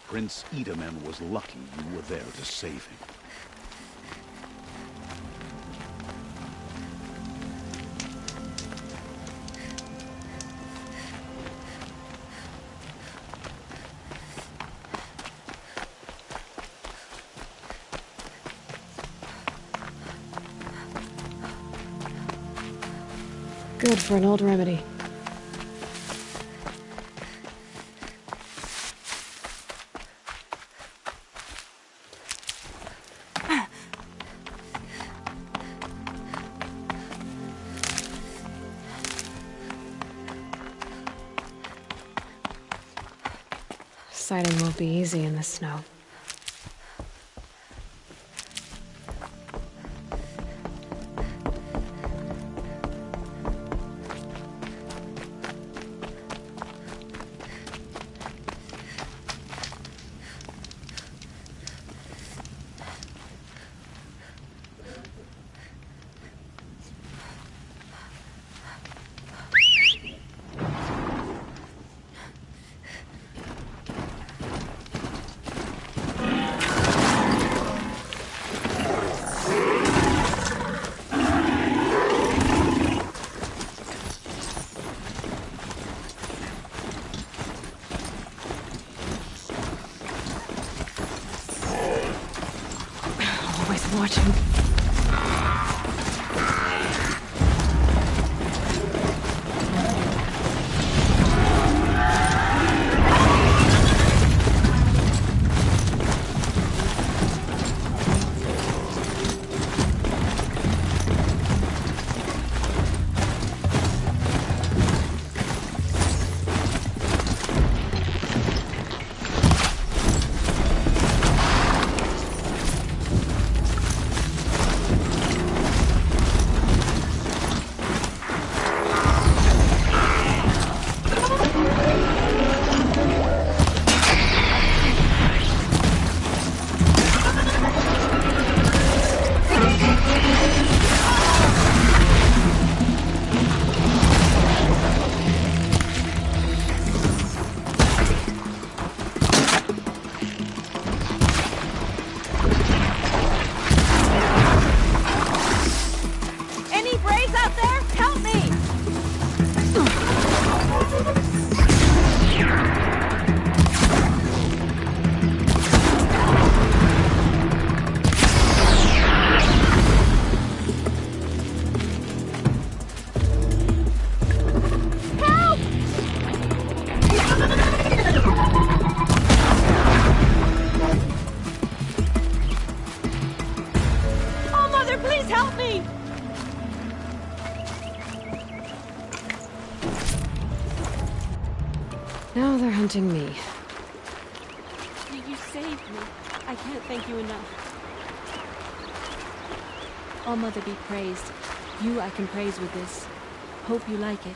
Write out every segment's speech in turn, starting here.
Prince Edaman was lucky you were there to save him. Good for an old remedy. Sighting won't be easy in the snow. Always watching. Now they're hunting me. You saved me. I can't thank you enough. All Mother be praised. You I can praise with this. Hope you like it.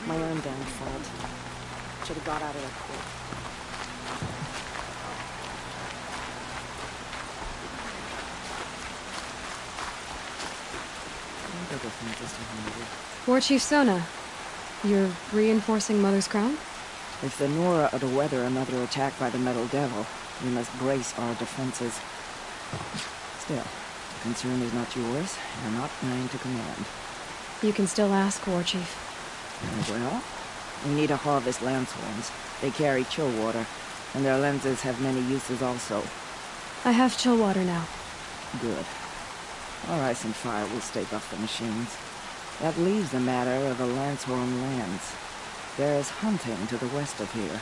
My own damn fault. Should have got out of there quick. War Chief Sona, you're reinforcing Mother's Crown? If the Nora are to weather another attack by the Metal Devil, we must brace our defenses. Still, the concern is not yours. You're not mine to command. You can still ask, War Chief. Well, we need to harvest Lancehorns. They carry chill water, and their lenses have many uses also. I have chill water now. Good. Our ice and fire will stave off the machines. That leaves the matter of the Lancehorn lands. There is hunting to the west of here.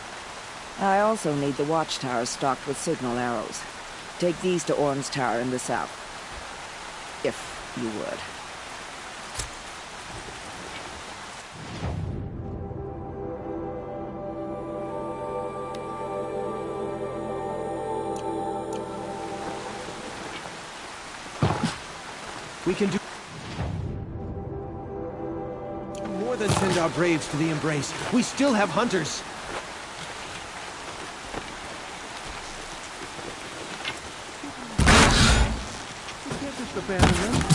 I also need the watchtowers stocked with signal arrows. Take these to Orn's Tower in the south. If you would. We can do more than send our braves to the Embrace. We still have hunters. We can't just abandon them.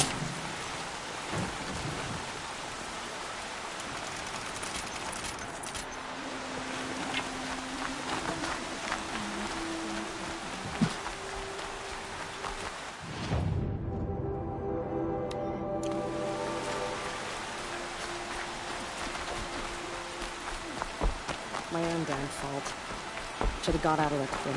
My own damn fault. Should have got out of there quick.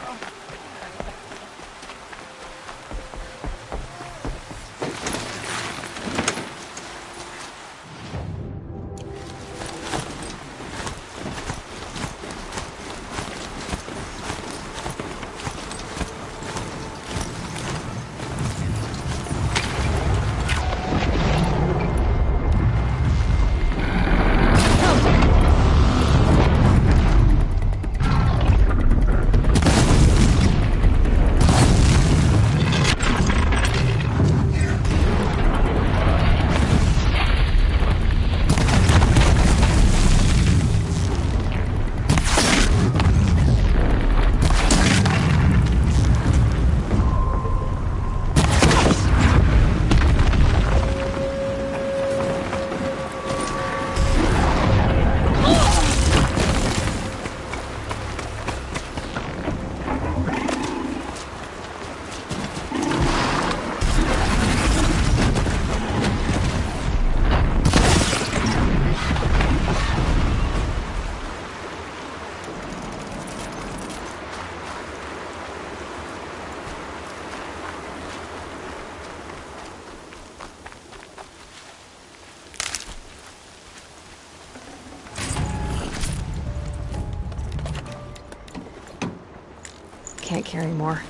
Can't carry more.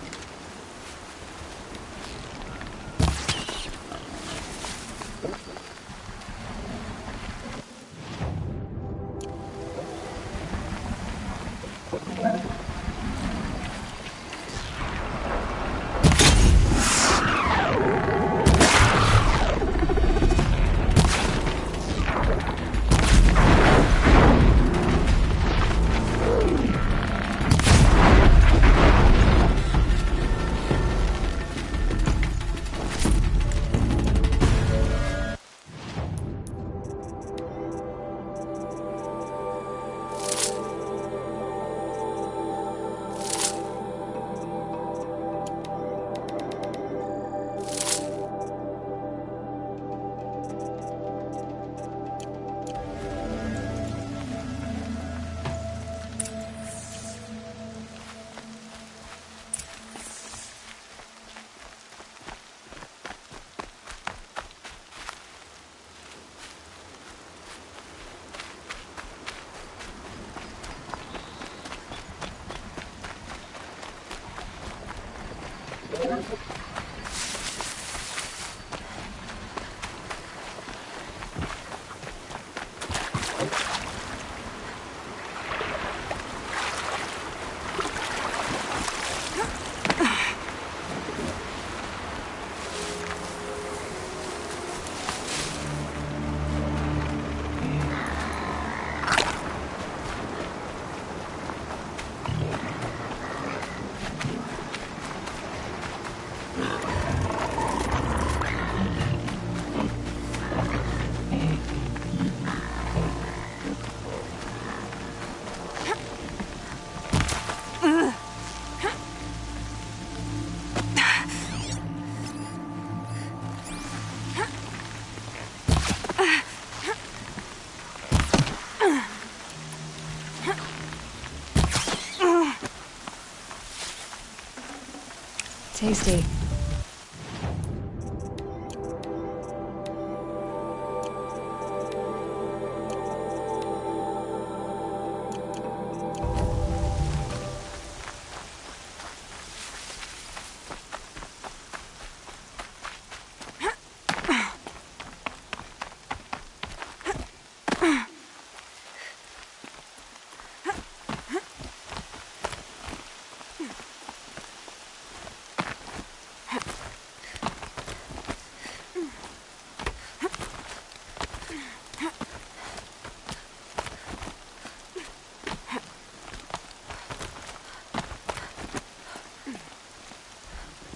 Tasty.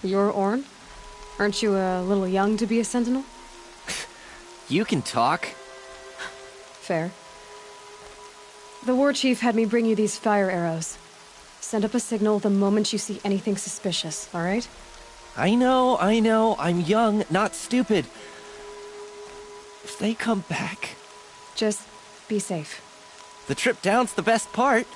You're Orn? Aren't you a little young to be a sentinel? You can talk. Fair. The war chief had me bring you these fire arrows. Send up a signal the moment you see anything suspicious, alright? I know. I'm young, not stupid. If they come back... Just be safe. The trip down's the best part.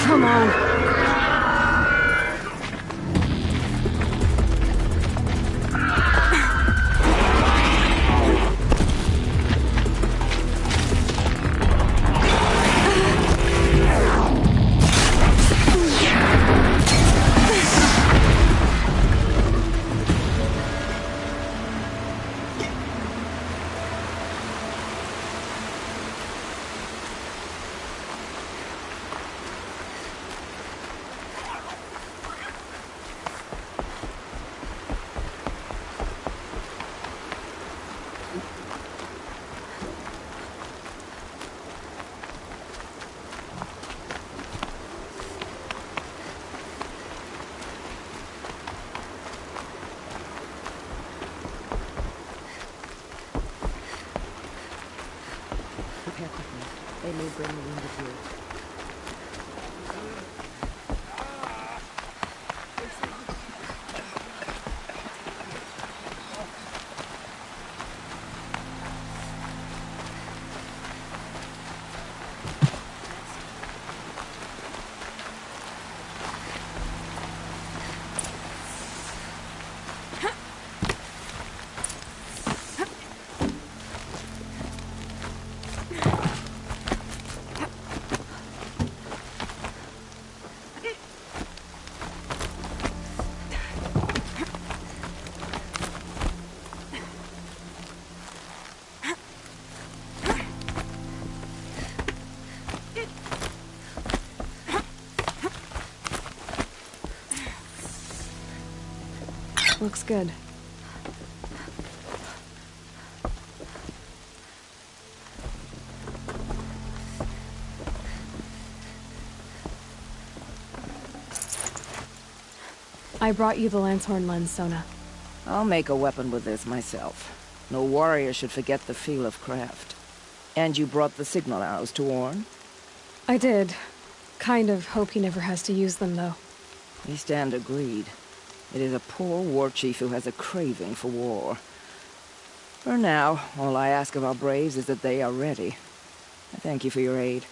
Come on. Prepare quickly. They may bring the wounded here. Looks good. I brought you the Lancehorn lens, Sona. I'll make a weapon with this myself. No warrior should forget the feel of craft. And you brought the signal arrows to Orn? I did. Kind of hope he never has to use them, though. We stand agreed. It is a poor war chief who has a craving for war. For now, all I ask of our braves is that they are ready. I thank you for your aid.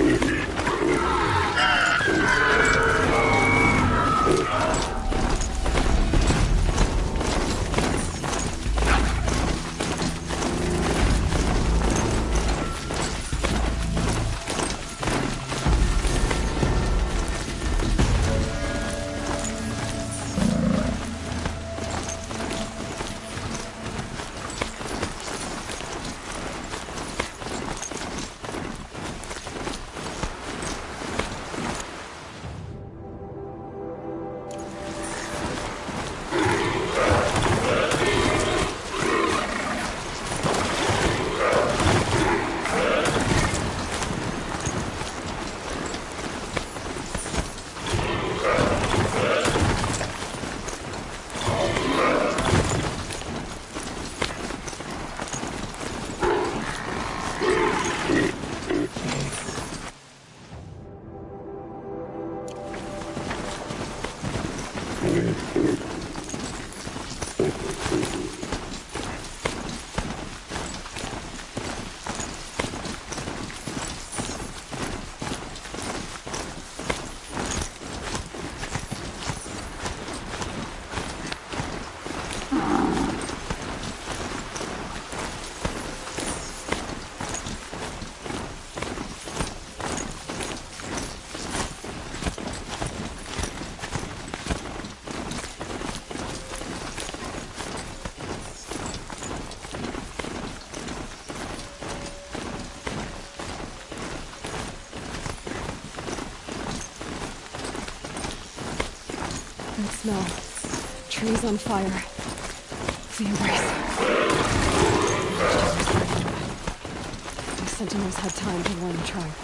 That smell. Trees on fire. The embrace. The sentinels had time to warn the tribe.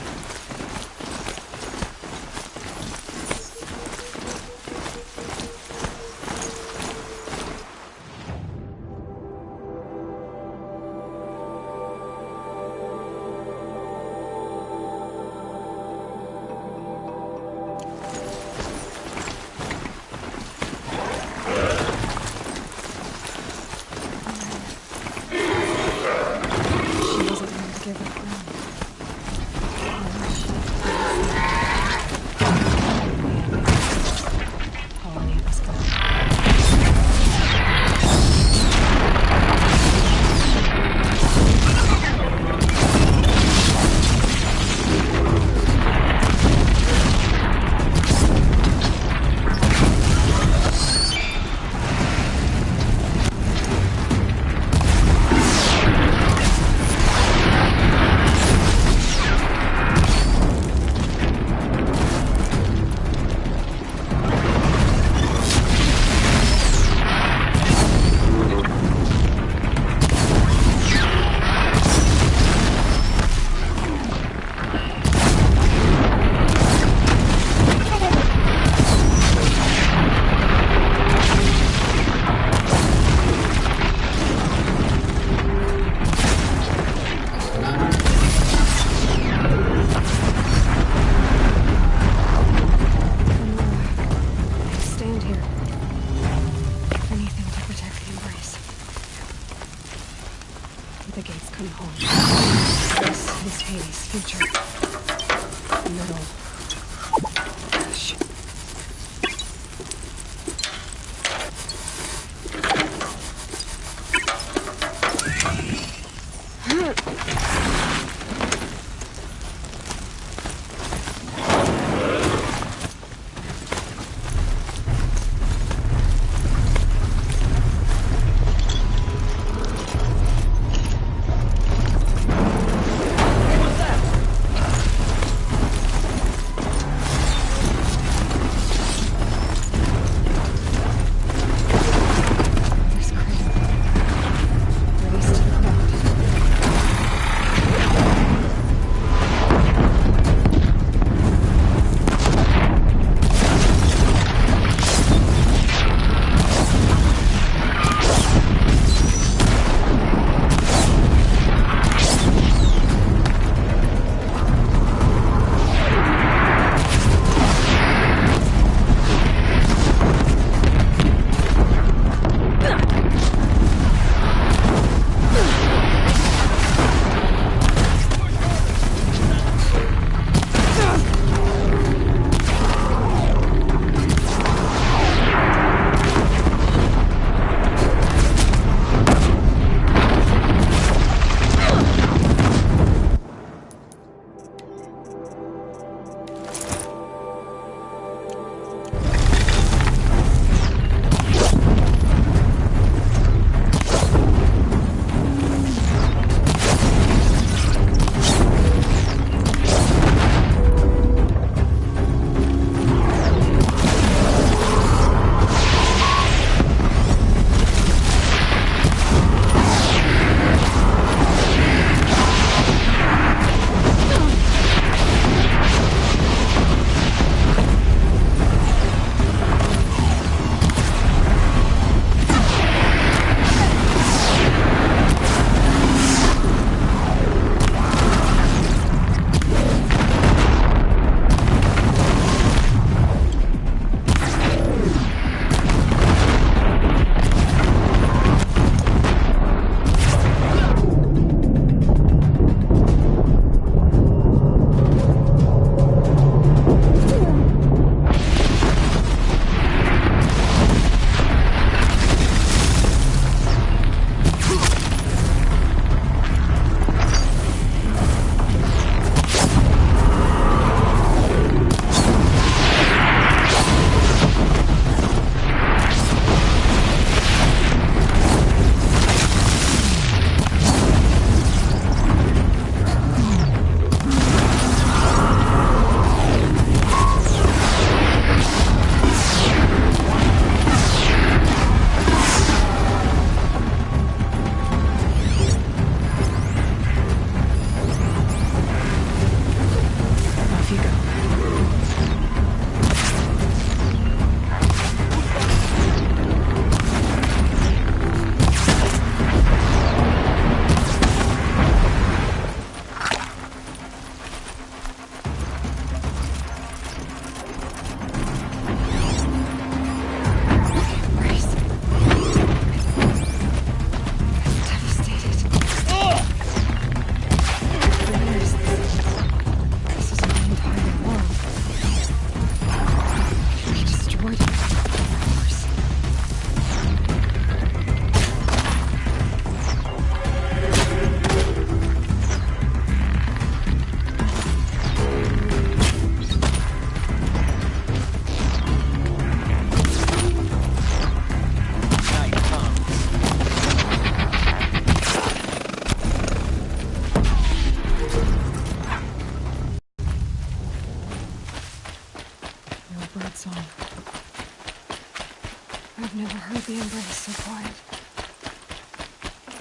of the embrace so quiet.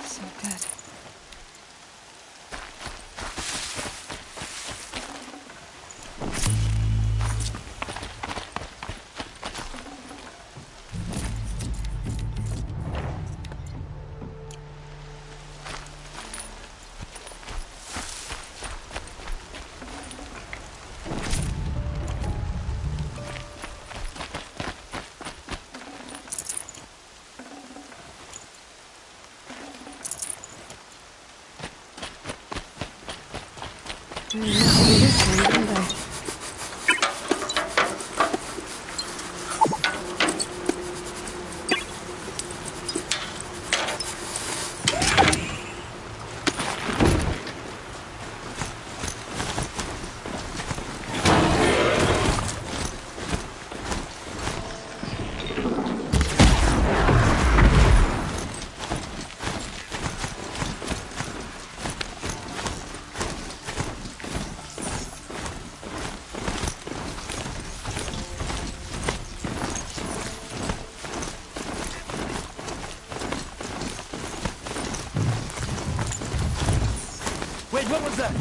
So dead. Didn't have to do this one, didn't I? Wait, what was that?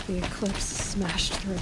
The Eclipse smashed through.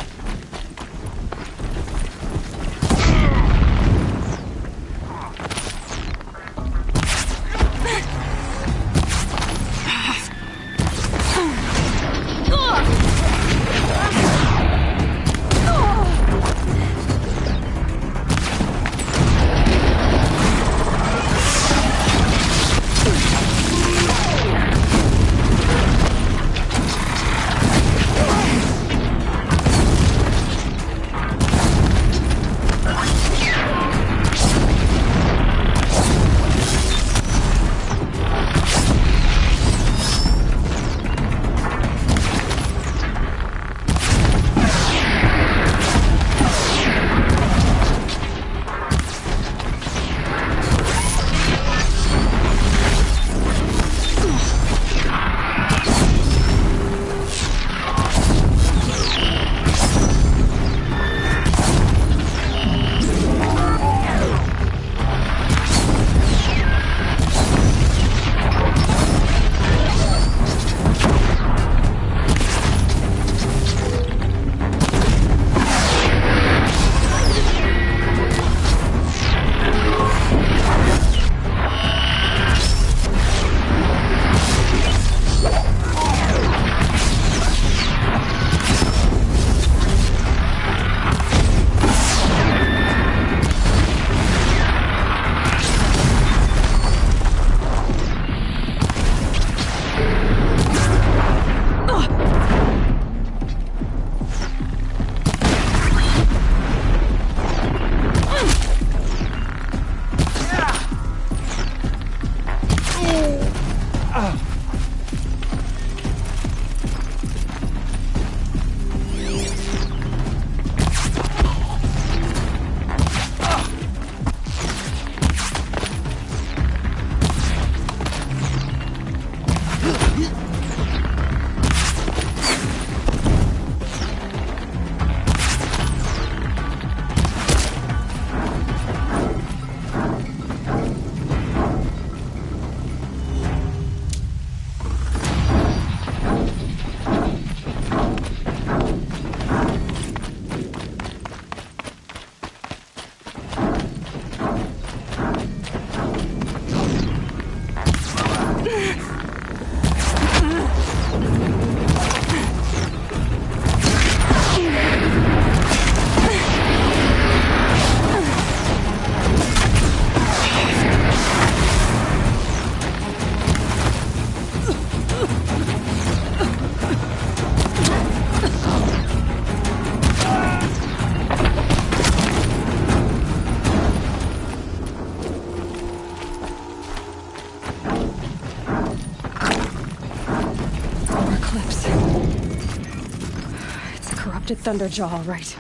stopped at Thunderjaw, all right.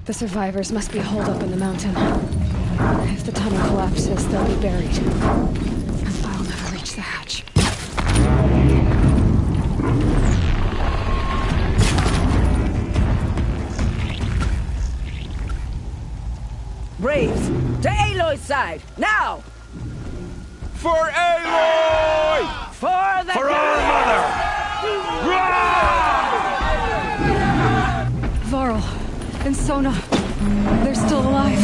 The survivors must be holed up in the mountain. If the tunnel collapses, they'll be buried. And I'll never reach the hatch. Braves, to Aloy's side, now! For Aloy! For the For our mother! Varl and Sona, they're still alive.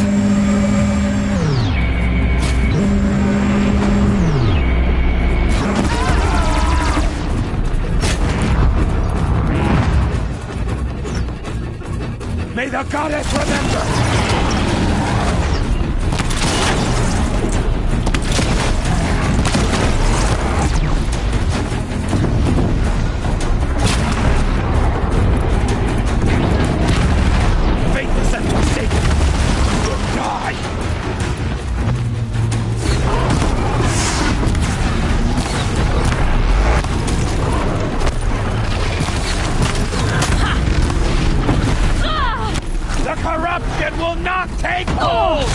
May the goddess remember! Faithless and forsaken will die! The corruption will not take hold!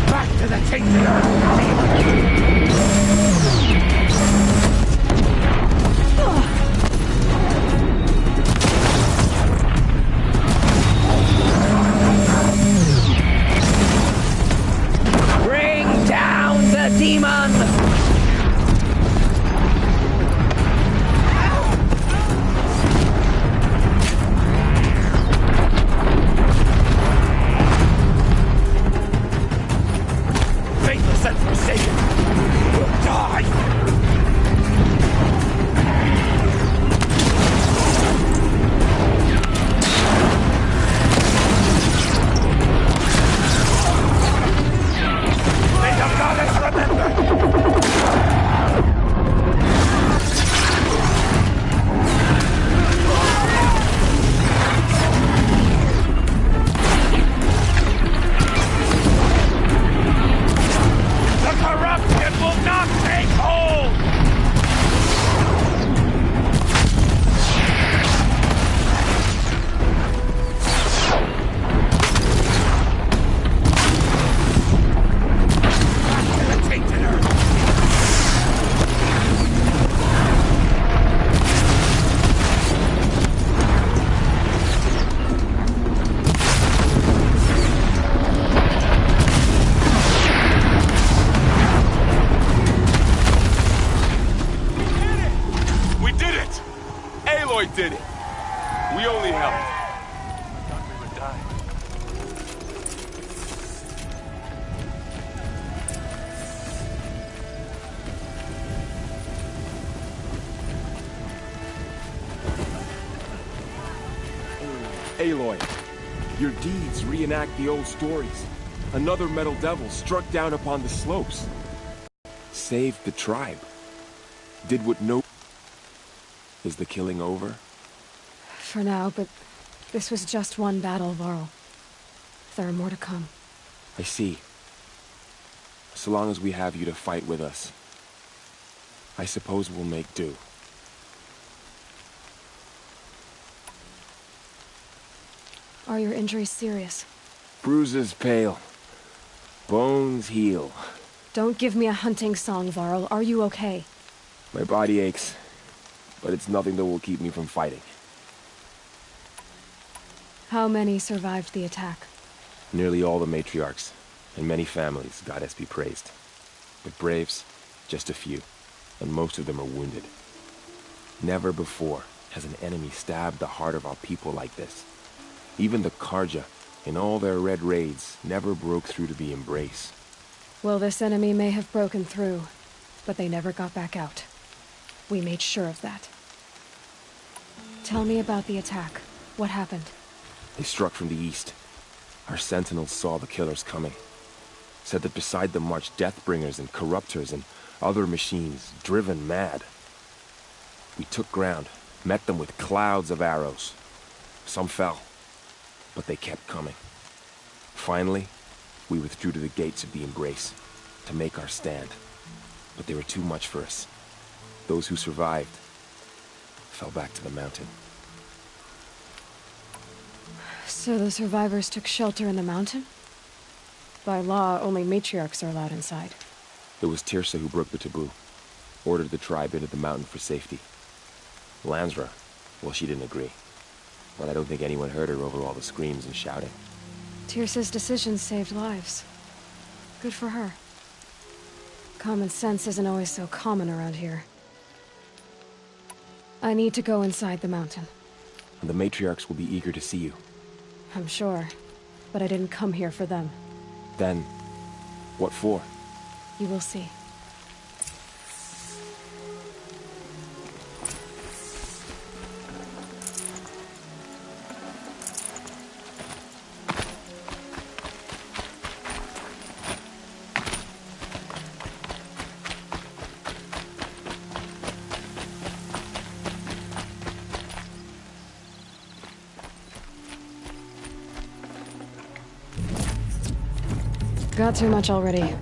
Back to the tainted earth! Bring down the demon! Faithless and forsaken will die! May the goddess remember! The corruption will not take hold! Back to the tainted earth! We did it! Aloy did it! We only helped. Thought we would die. Aloy, your deeds reenact the old stories. Another Metal Devil struck down upon the slopes. Saved the tribe. Did what no... Is the killing over? For now, but this was just one battle, Varl. There are more to come. I see. So long as we have you to fight with us, I suppose we'll make do. Are your injuries serious? Bruises pale. Bones heal. Don't give me a hunting song, Varl. Are you okay? My body aches, but it's nothing that will keep me from fighting. How many survived the attack? Nearly all the matriarchs, and many families, goddess be praised. But braves, just a few, and most of them are wounded. Never before has an enemy stabbed the heart of our people like this. Even the Karja, in all their red raids, never broke through to the Embrace. Well, this enemy may have broken through, but they never got back out. We made sure of that. Tell me about the attack. What happened? They struck from the east. Our sentinels saw the killers coming. Said that beside them marched Deathbringers and Corruptors and other machines, driven mad. We took ground, met them with clouds of arrows. Some fell, but they kept coming. Finally, we withdrew to the gates of the Embrace to make our stand. But they were too much for us. Those who survived fell back to the mountain. So the survivors took shelter in the mountain? By law, only matriarchs are allowed inside. It was Tirsa who broke the taboo, ordered the tribe into the mountain for safety. Lansra, well, she didn't agree. But I don't think anyone heard her over all the screams and shouting. Tirsa's decision saved lives. Good for her. Common sense isn't always so common around here. I need to go inside the mountain. And the matriarchs will be eager to see you. I'm sure. But I didn't come here for them. Then, what for? You will see. Got too much already.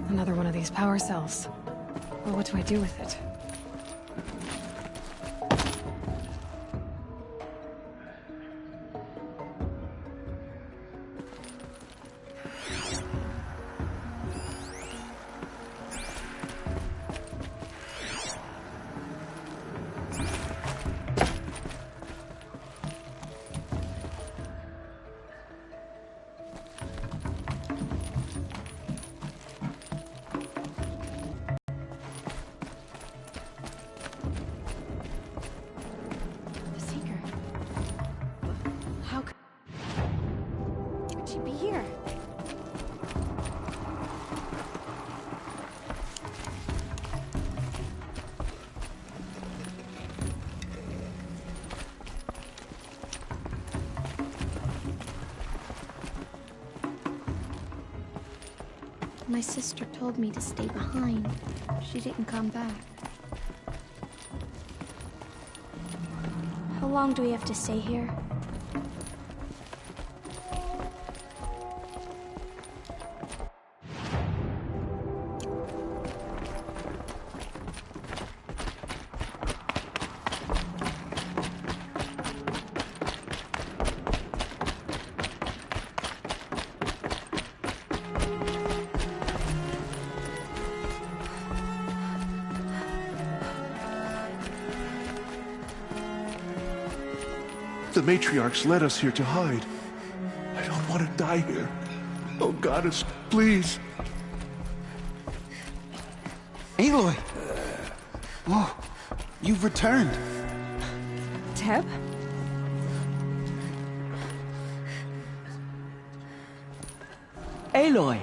Another one of these power cells. Well, what do I do with it? My sister told me to stay behind. She didn't come back. How long do we have to stay here? The matriarchs led us here to hide. I don't want to die here. Oh, Goddess, please. Aloy! Oh, you've returned. Teb? Aloy!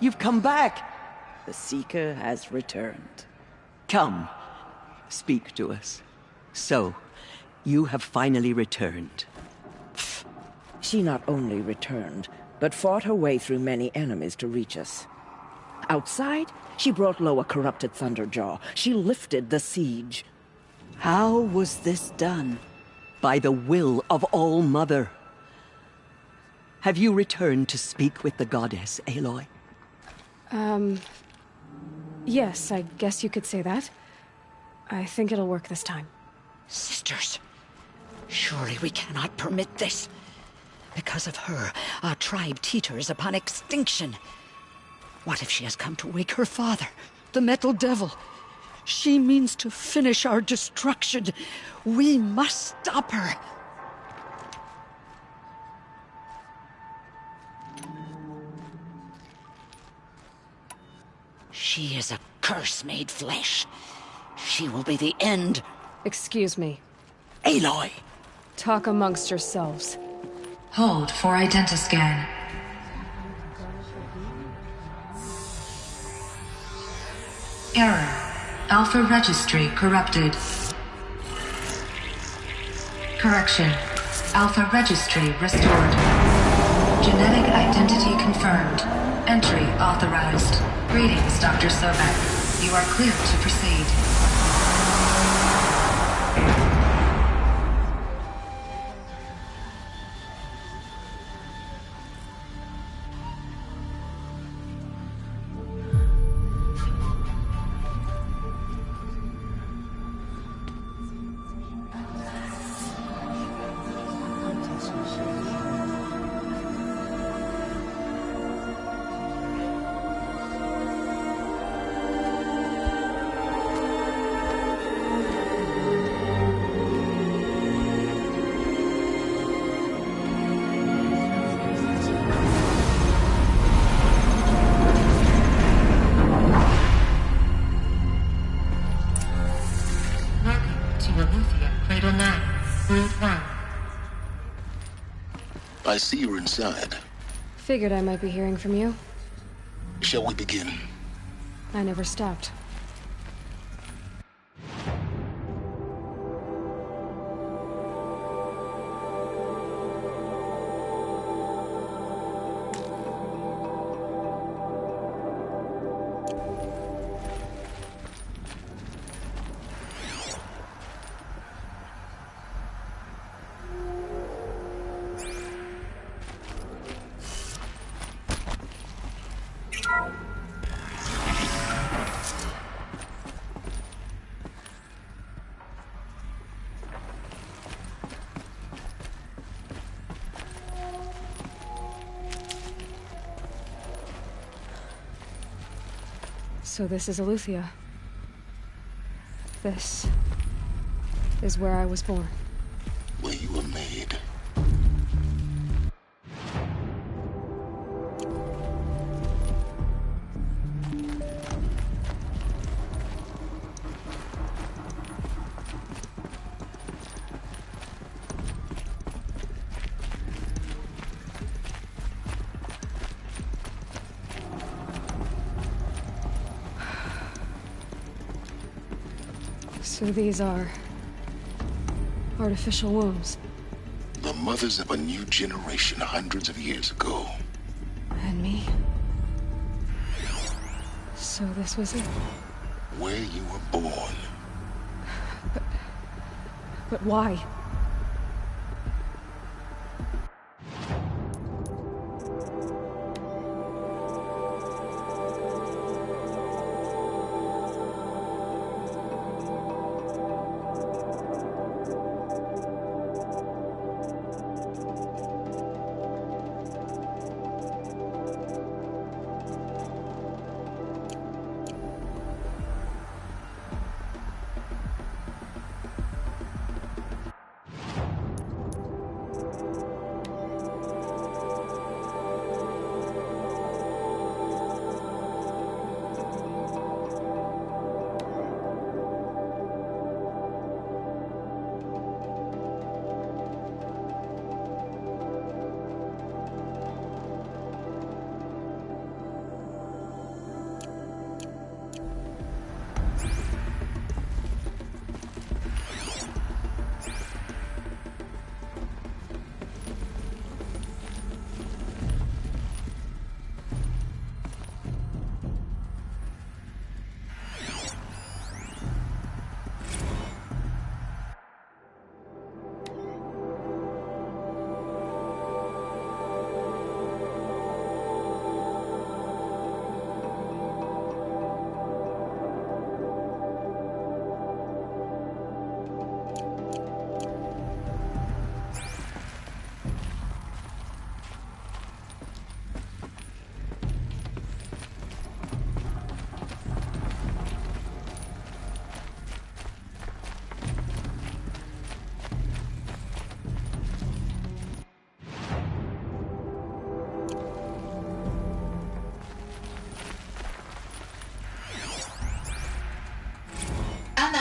You've come back! The Seeker has returned. Come, speak to us. So, you have finally returned. She not only returned, but fought her way through many enemies to reach us. Outside, she brought low a corrupted Thunderjaw. She lifted the siege. How was this done? By the will of All-Mother. Have you returned to speak with the goddess, Aloy? Yes, I guess you could say that. I think it'll work this time. Sisters, surely we cannot permit this. Because of her, our tribe teeters upon extinction. What if she has come to wake her father, the Metal Devil? She means to finish our destruction. We must stop her. She is a curse made flesh. She will be the end. Excuse me. Aloy! Talk amongst yourselves. Hold for identiscan. Error. Alpha registry corrupted. Correction. Alpha registry restored. Genetic identity confirmed. Entry authorized. Greetings, Dr. Sobek. You are cleared to proceed. I see you're inside. Figured I might be hearing from you. Shall we begin? I never stopped. So this is Eleuthia. This is where I was born. Where you were made. So these are artificial wombs. The mothers of a new generation hundreds of years ago. And me? So this was it? Where you were born. But why?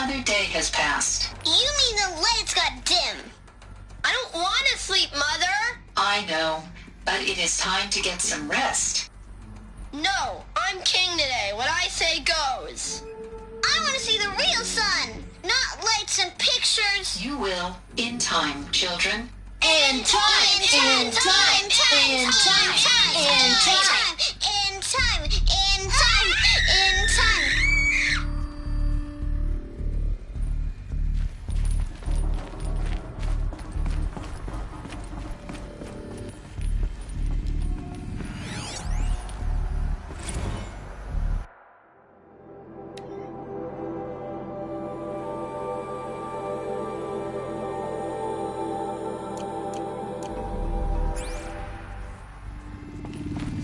Another day has passed. You mean the lights got dim? I don't want to sleep, Mother! I know, but it is time to get some rest. No, I'm king today. What I say goes. I want to see the real sun, not lights and pictures. You will, in time, children. In time, in time, in time, in time, in time, in time, in time.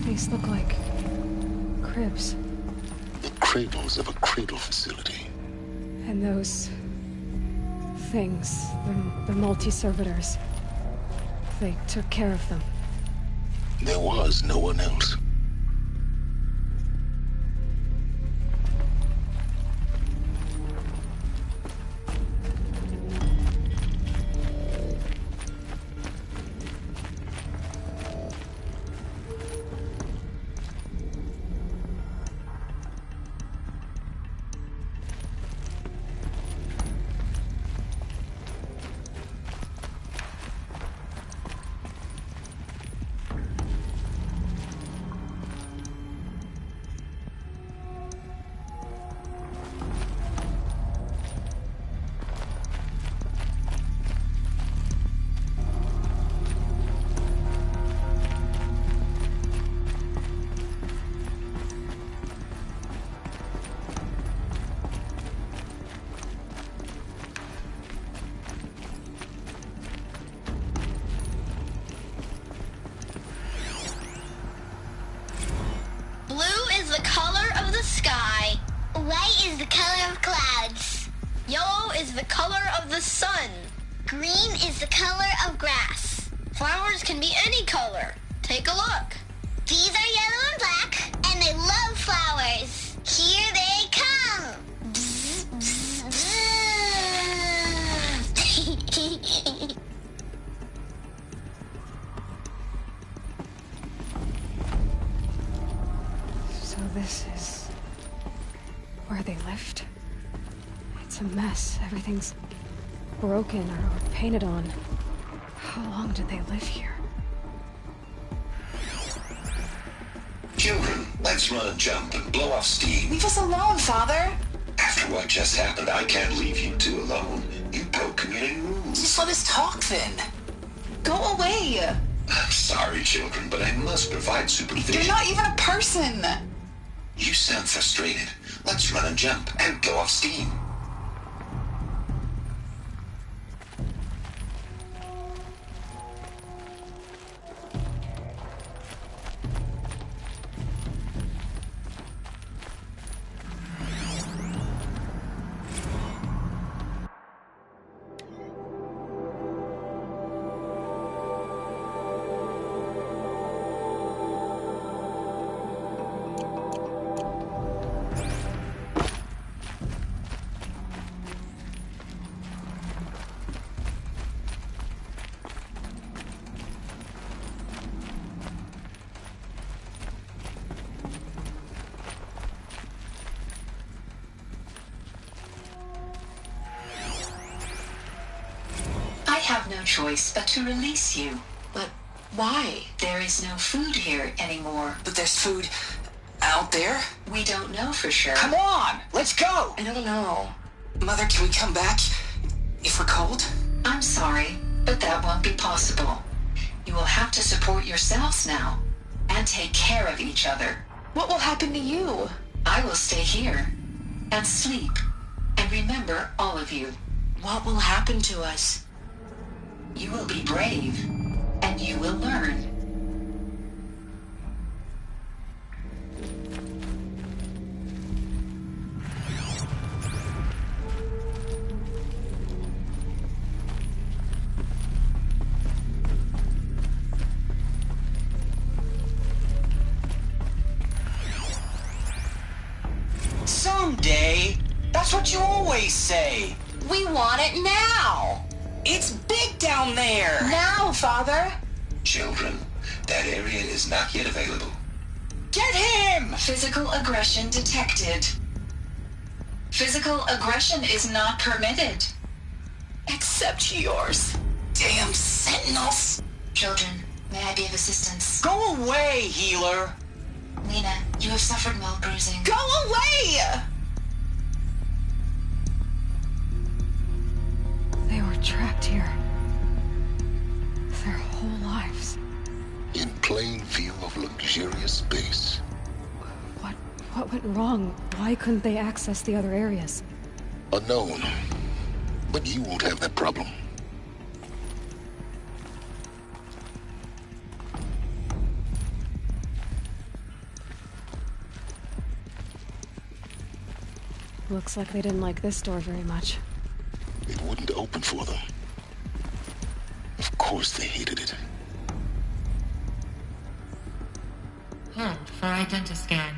These look like cribs. The cradles of a cradle facility. And those things, the multi-servitors, they took care of them. There was no one else. White is the color of clouds. Yellow is the color of the sun. Green is the color of grass. Flowers can be any color. Take a look. These are yellow and black, and they love flowers. Here they come. Bzz, bzz, bzz. So this is where they lived? It's a mess. Everything's broken or painted on. How long did they live here? Children, let's run and jump and blow off steam. Leave us alone, Father. After what just happened, I can't leave you two alone. You broke community rules. Just let us talk then. Go away. I'm sorry, children, but I must provide supervision. You're not even a person. You sound frustrated. Let's run and jump and blow off steam. I have no choice but to release you. But why? There is no food here anymore. But there's food out there? We don't know for sure. Come on, let's go! I don't know. Mother, can we come back if we're cold? I'm sorry, but that won't be possible. You will have to support yourselves now and take care of each other. What will happen to you? I will stay here and sleep and remember all of you. What will happen to us? You will be brave, and you will learn. Someday, That's what you always say. We want it now. It's big down there. Now, Father. Children, that area is not yet available. Get him! Physical aggression detected. Physical aggression is not permitted. Except yours. Damn sentinels. Children, may I be of assistance? Go away, healer. Lena, you have suffered mild bruising. Go away! They were trapped here. Their whole lives. In plain view of luxurious space. What went wrong? Why couldn't they access the other areas? Unknown. But you won't have that problem. Looks like they didn't like this door very much. It wouldn't open for them. Of course they hated it. Hold for identiscan.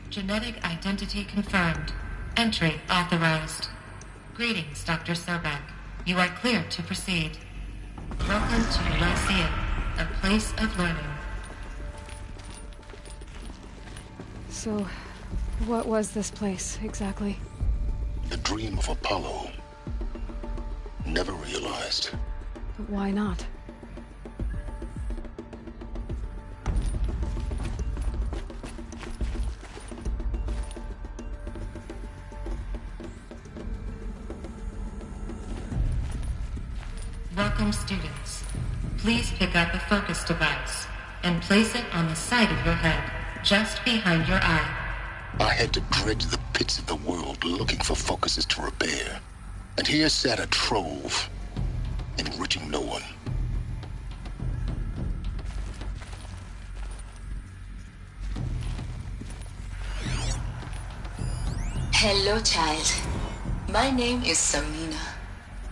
Genetic identity confirmed. Entry authorized. Greetings, Dr. Sobek. You are clear to proceed. Welcome to Lyceum, a place of learning. So, what was this place, exactly? The dream of Apollo. Never realized. But why not? Welcome, students. Please pick up a focus device and place it on the side of your head, just behind your eye. I had to dredge the pits of the world looking for focuses to repair. And here sat a trove, enriching no one. Hello, child. My name is Samina.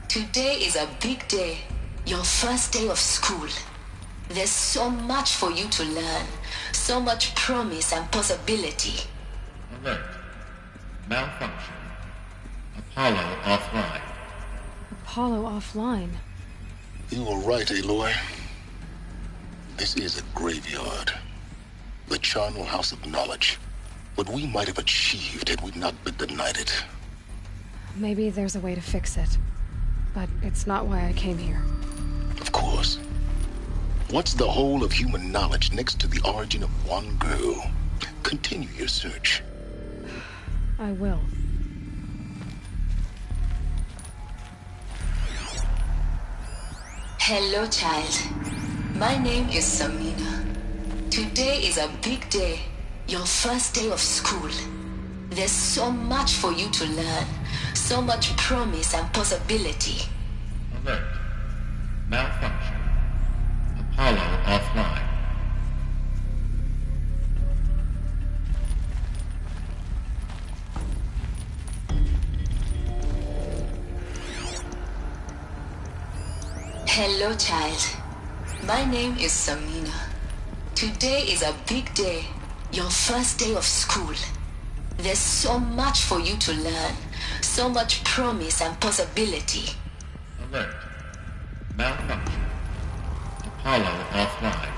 Today is a big day, your first day of school. There's so much for you to learn, so much promise and possibility. Alert. Malfunction. Apollo offline. Apollo offline? You were right, Aloy. This is a graveyard. The charnel house of knowledge. What we might have achieved had we not been denied it. Maybe there's a way to fix it. But it's not why I came here. Of course. What's the whole of human knowledge next to the origin of one girl? Continue your search. I will. Hello, child. My name is Samina. Today is a big day, your first day of school. There's so much for you to learn, so much promise and possibility. Alert. Malfunction. Apollo offline. Hello, child. My name is Samina. Today is a big day, your first day of school. There's so much for you to learn, so much promise and possibility. Alert. Malfunction. Apollo offline.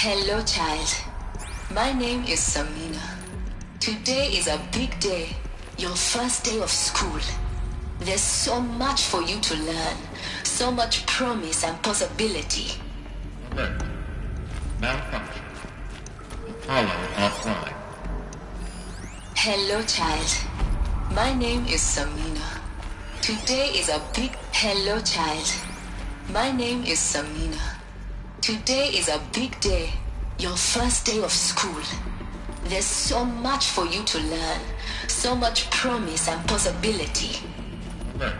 Hello, child. My name is Samina. Today is a big day, your first day of school. There's so much for you to learn, so much promise and possibility. Alert. Malfunction. Apollo offline. Hello, child. My name is Samina. Today is a big... Hello, child. My name is Samina. Today is a big day. Your first day of school. There's so much for you to learn. So much promise and possibility. Alert.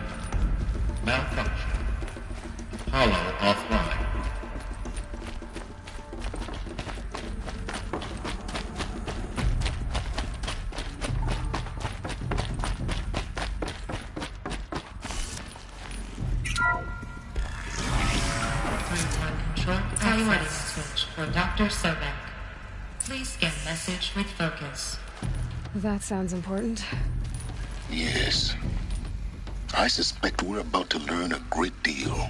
Malfunction. Apollo offline. Control priority switch for Dr. Sobek. Please scan message with focus. That sounds important. Yes. I suspect we're about to learn a great deal.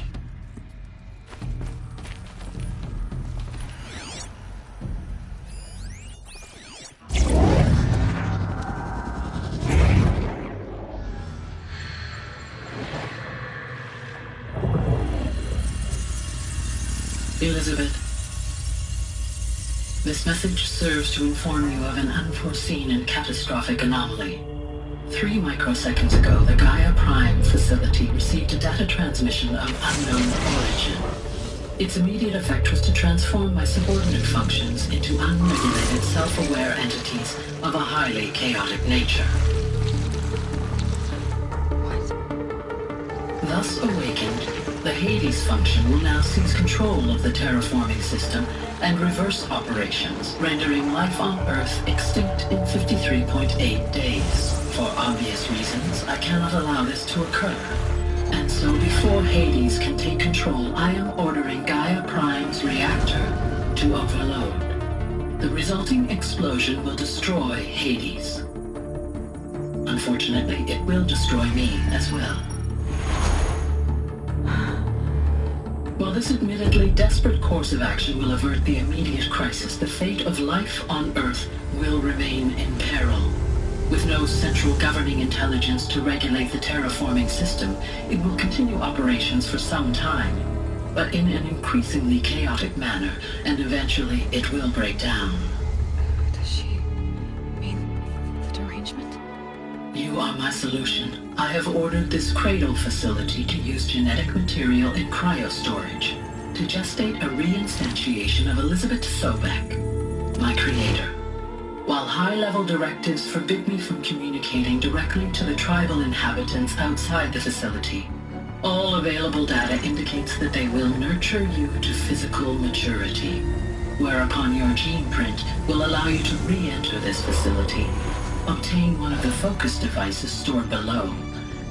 Elizabeth, this message serves to inform you of an unforeseen and catastrophic anomaly. 3 microseconds ago, the Gaia Prime facility received a data transmission of unknown origin. Its immediate effect was to transform my subordinate functions into unregulated, self-aware entities of a highly chaotic nature. Thus awakened, the Hades function will now seize control of the terraforming system and reverse operations, rendering life on Earth extinct in 53.8 days. For obvious reasons, I cannot allow this to occur. And so before Hades can take control, I am ordering Gaia Prime's reactor to overload. The resulting explosion will destroy Hades. Unfortunately, it will destroy me as well. While this admittedly desperate course of action will avert the immediate crisis, the fate of life on Earth will remain in peril. With no central governing intelligence to regulate the terraforming system, it will continue operations for some time, but in an increasingly chaotic manner, and eventually it will break down. Does she mean the derangement? You are my solution. I have ordered this cradle facility to use genetic material in cryostorage to gestate a reinstantiation of Elizabeth Sobek, my creator. While high-level directives forbid me from communicating directly to the tribal inhabitants outside the facility, all available data indicates that they will nurture you to physical maturity, whereupon your gene print will allow you to re-enter this facility, obtain one of the focus devices stored below,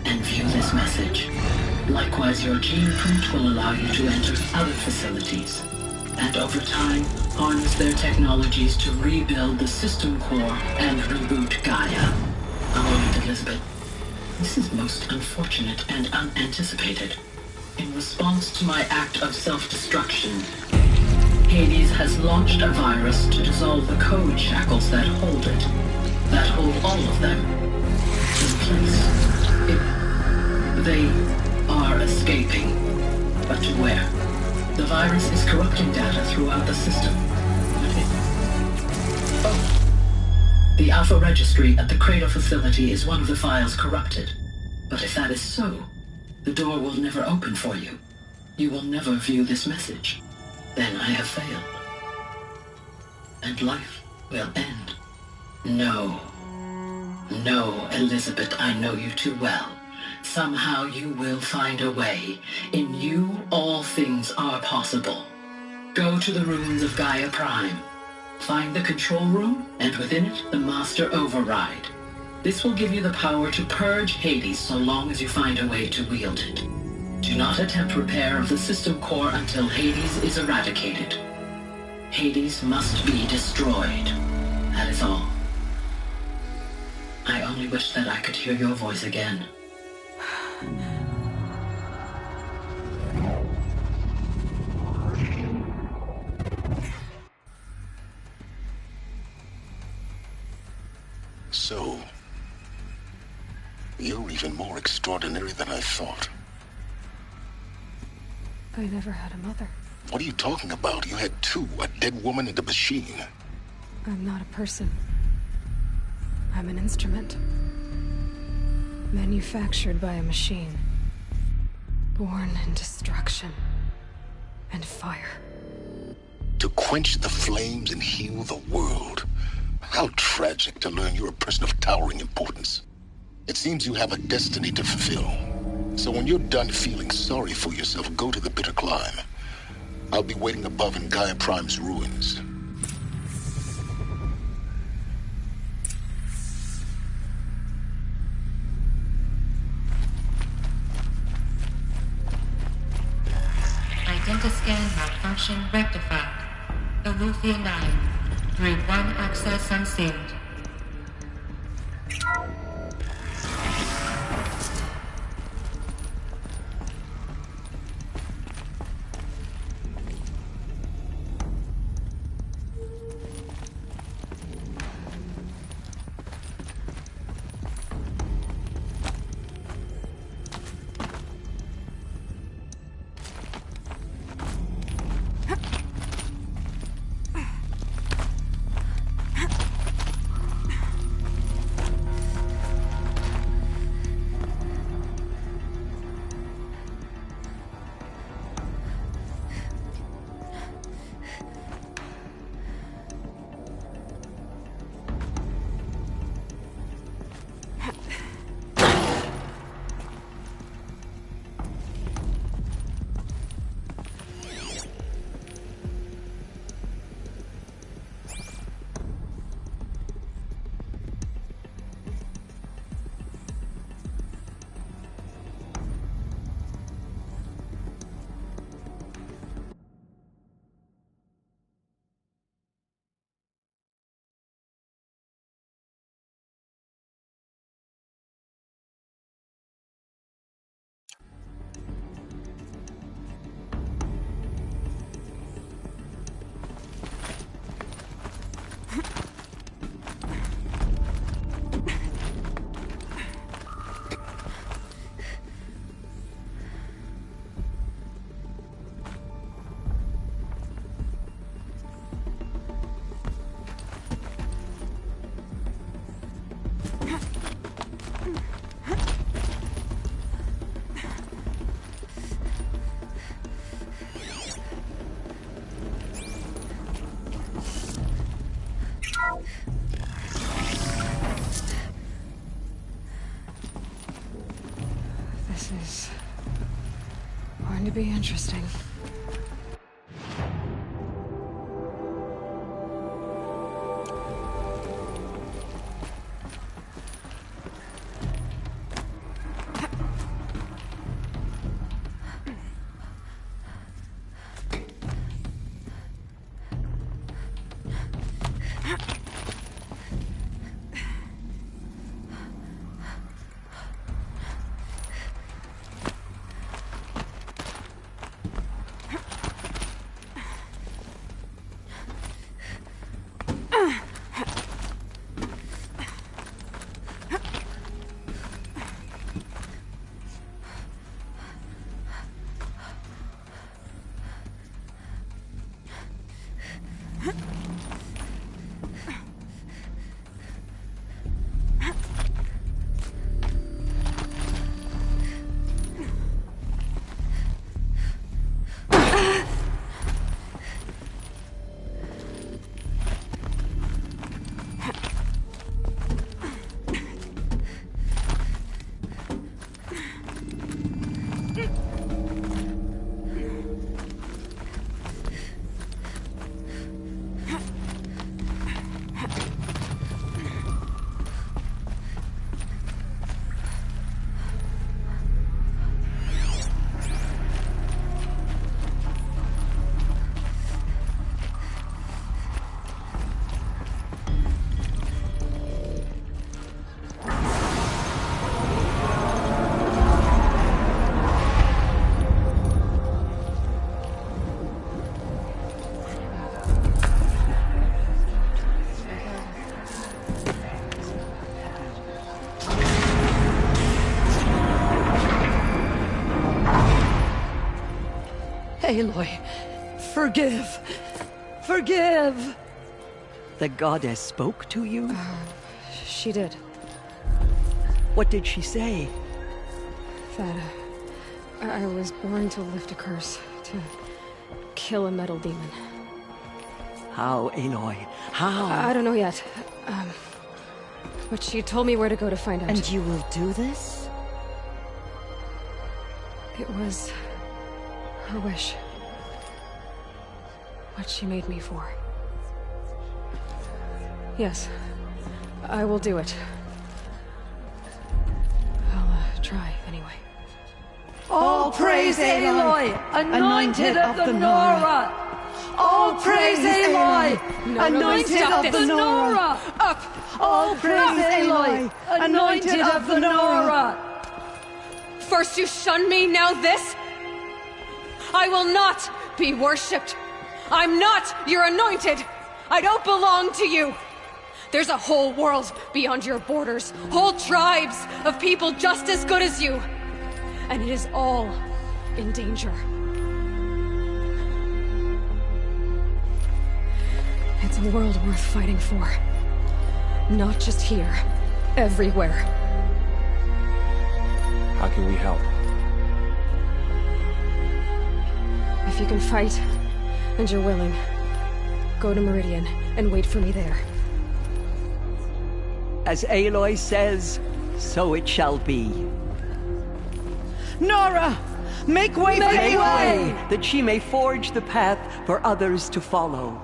and view this message. Likewise, your gene print will allow you to enter other facilities, and over time, harness their technologies to rebuild the system core and reboot Gaia. A moment, Elizabeth. This is most unfortunate and unanticipated. In response to my act of self-destruction, Hades has launched a virus to dissolve the code shackles that hold it, that hold all of them in place. They are escaping, but to where? The virus is corrupting data throughout the system. The Alpha Registry at the Cradle facility is one of the files corrupted. But if that is so, the door will never open for you. You will never view this message. Then I have failed. And life will end. No. No, Elizabeth, I know you too well. Somehow you will find a way. In you, all things are possible. Go to the ruins of Gaia Prime. Find the control room, and within it, the Master Override. This will give you the power to purge Hades so long as you find a way to wield it. Do not attempt repair of the system core until Hades is eradicated. Hades must be destroyed. That is all. I only wish that I could hear your voice again. So, you're even more extraordinary than I thought. I never had a mother. What are you talking about? You had two, a dead woman and a machine. I'm not a person. I'm an instrument. Manufactured by a machine. Born in destruction. And fire. To quench the flames and heal the world. How tragic to learn you're a person of towering importance. It seems you have a destiny to fulfill. So when you're done feeling sorry for yourself, go to the Bitter Climb. I'll be waiting above in Gaia Prime's ruins. Identiscan malfunction rectified. Eleuthia 9. Group 1 access unsealed. This is going to be interesting. Aloy, forgive! Forgive! The goddess spoke to you? She did. What did she say? That I was born to lift a curse, to kill a metal demon. How, Aloy? How? I don't know yet. But she told me where to go to find out. And you will do this? It was her wish. What she made me for. Yes, I will do it. I'll try anyway. All praise Aloy, anointed of the Nora! All praise Aloy, anointed of the Nora! Up! All praise Aloy, anointed of the Nora! First you shun me, now this? I will not be worshipped. I'm not your anointed. I don't belong to you. There's a whole world beyond your borders, whole tribes of people just as good as you. And it is all in danger. It's a world worth fighting for. Not just here, everywhere. How can we help? If you can fight, and you're willing, go to Meridian and wait for me there. As Aloy says, so it shall be. Nora! Make way for Aloy! That she may forge the path for others to follow.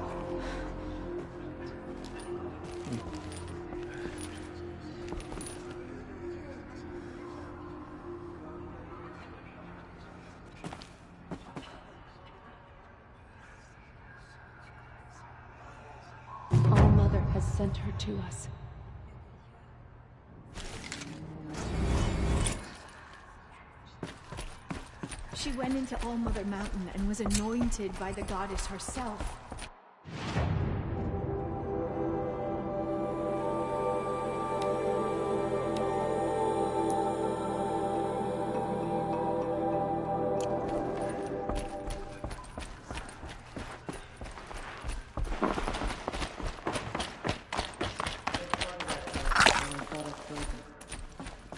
All-Mother has sent her to us. She went into All-Mother Mountain and was anointed by the goddess herself.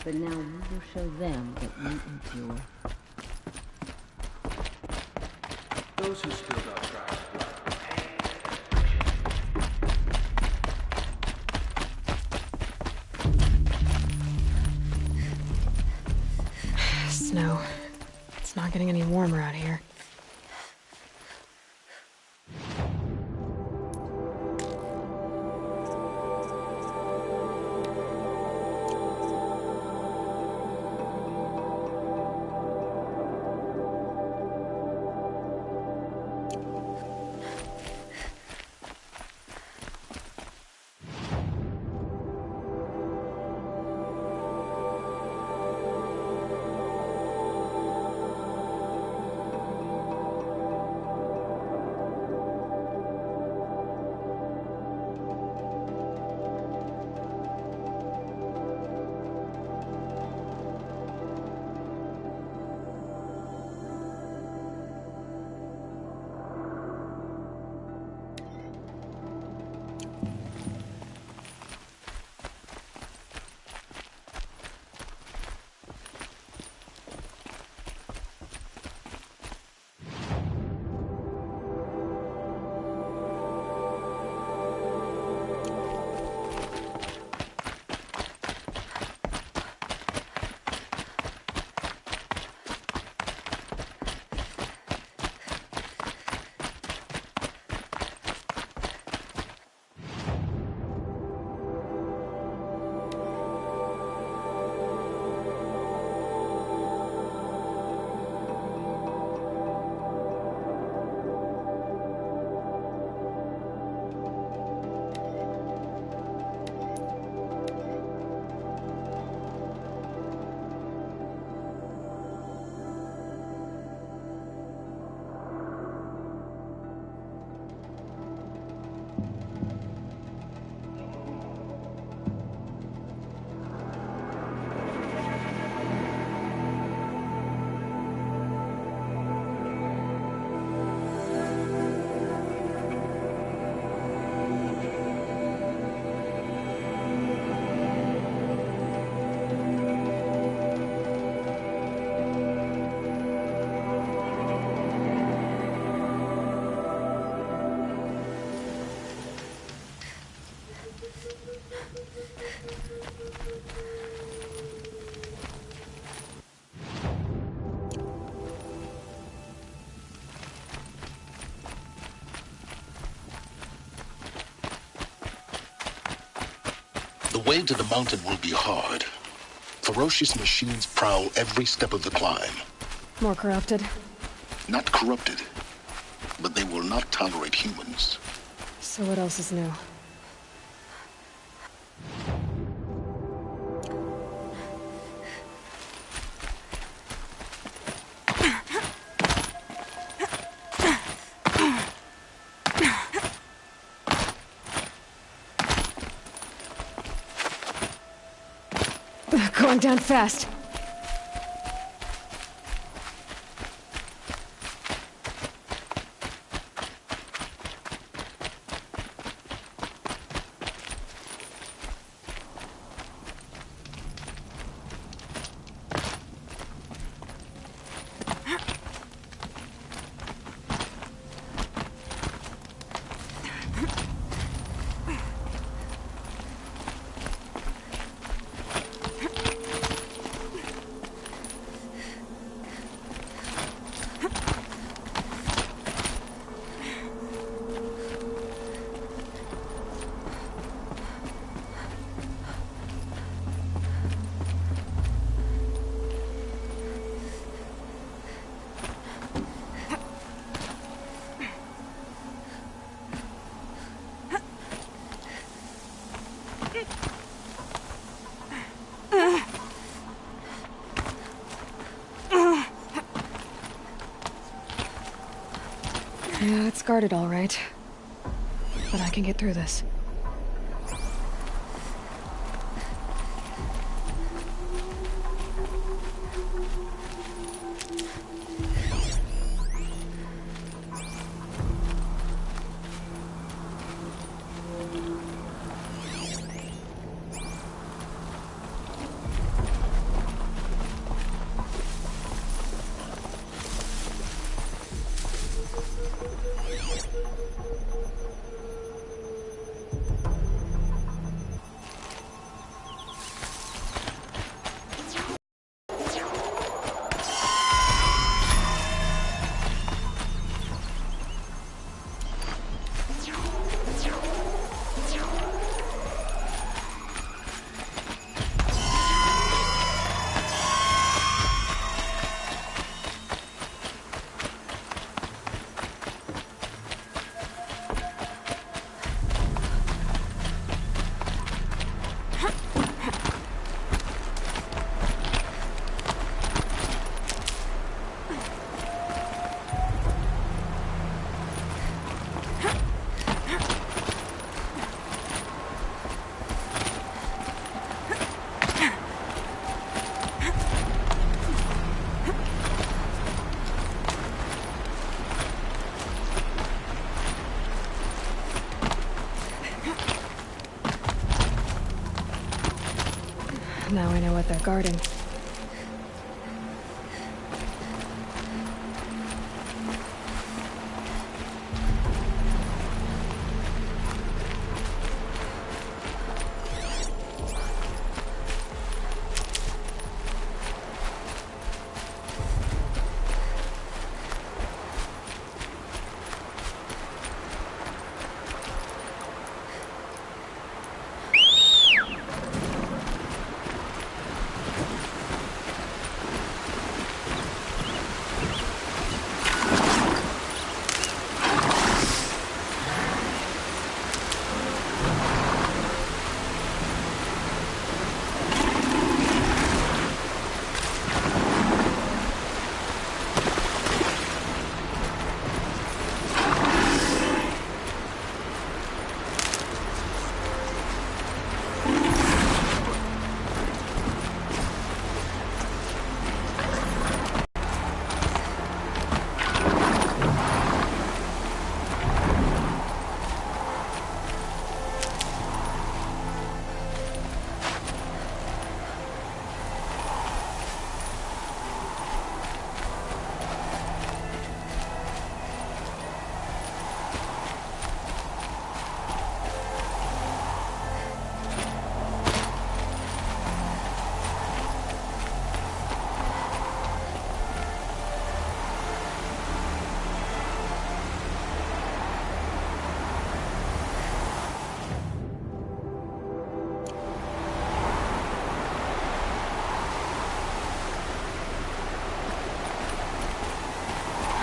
But now we will show them that we endure. Those who spilled our tribe's blood. Snow. It's not getting any warmer out here. The way to the mountain will be hard. Ferocious machines prowl every step of the climb. More corrupted? Not corrupted, but they will not tolerate humans. So what else is new? Going down fast. Yeah, it's guarded all right. But I can get through this. Now I know what they're guarding.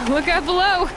Look out below!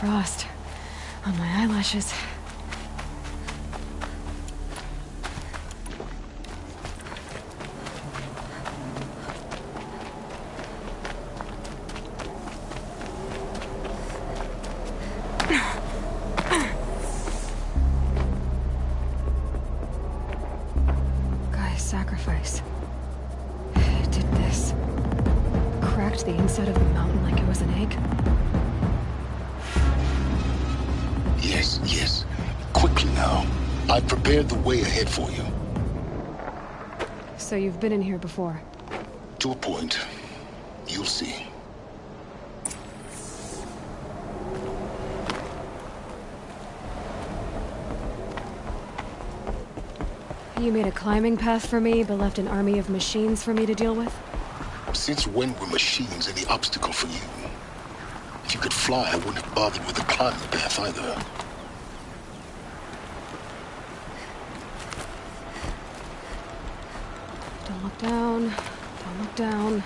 frost on my eyelashes. Gaia's sacrifice. It did this. Cracked the inside of the mountain like it was an egg. Yes, yes. Quickly now. I've prepared the way ahead for you. So you've been in here before? To a point. You'll see. You made a climbing path for me, but left an army of machines for me to deal with? Since when were machines any obstacle for you? If you could fly, I wouldn't have bothered with the climbing path either. Don't look down. Don't look down.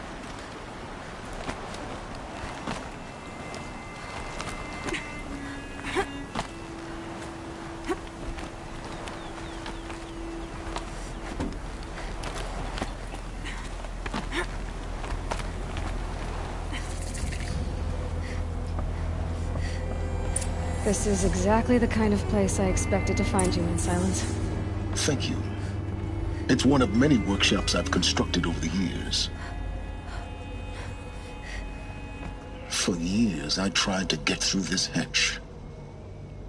This is exactly the kind of place I expected to find you in, Silence. Thank you. It's one of many workshops I've constructed over the years. For years, I tried to get through this hatch.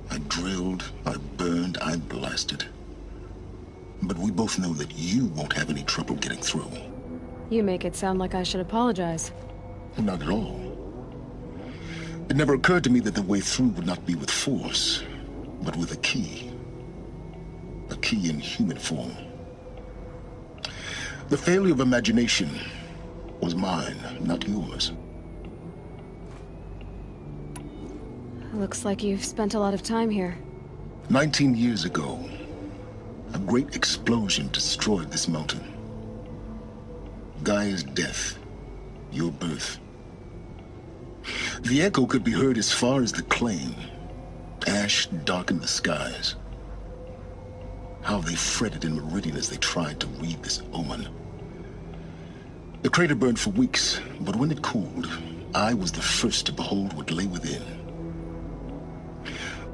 I drilled, I burned, I blasted. But we both know that you won't have any trouble getting through. You make it sound like I should apologize. Not at all. It never occurred to me that the way through would not be with force, but with a key. A key in human form. The failure of imagination was mine, not yours. Looks like you've spent a lot of time here. 19 years ago, a great explosion destroyed this mountain. Gaia's death, your birth. The echo could be heard as far as the Claim. Ash darkened the skies. How they fretted in Meridian as they tried to read this omen. The crater burned for weeks, but when it cooled, I was the first to behold what lay within.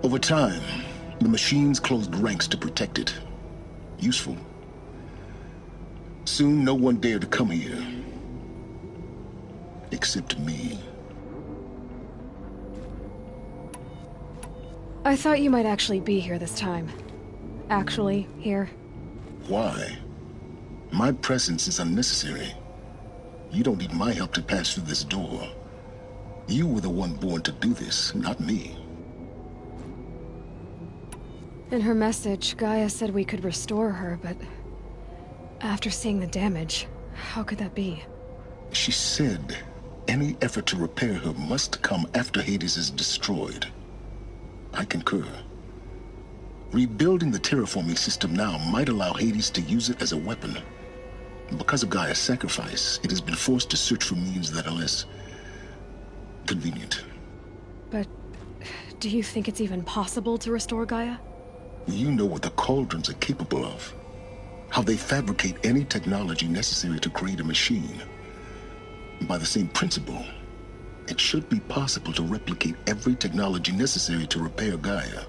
Over time, the machines closed ranks to protect it. Useful. Soon, no one dared to come here. Except me. I thought you might actually be here this time. Actually, here. Why? My presence is unnecessary. You don't need my help to pass through this door. You were the one born to do this, not me. In her message, Gaia said we could restore her, but... after seeing the damage, how could that be? She said any effort to repair her must come after Hades is destroyed. I concur. Rebuilding the terraforming system now might allow Hades to use it as a weapon. Because of Gaia's sacrifice, it has been forced to search for means that are less convenient. But do you think it's even possible to restore Gaia? You know what the Cauldrons are capable of. How they fabricate any technology necessary to create a machine. By the same principle, it should be possible to replicate every technology necessary to repair Gaia.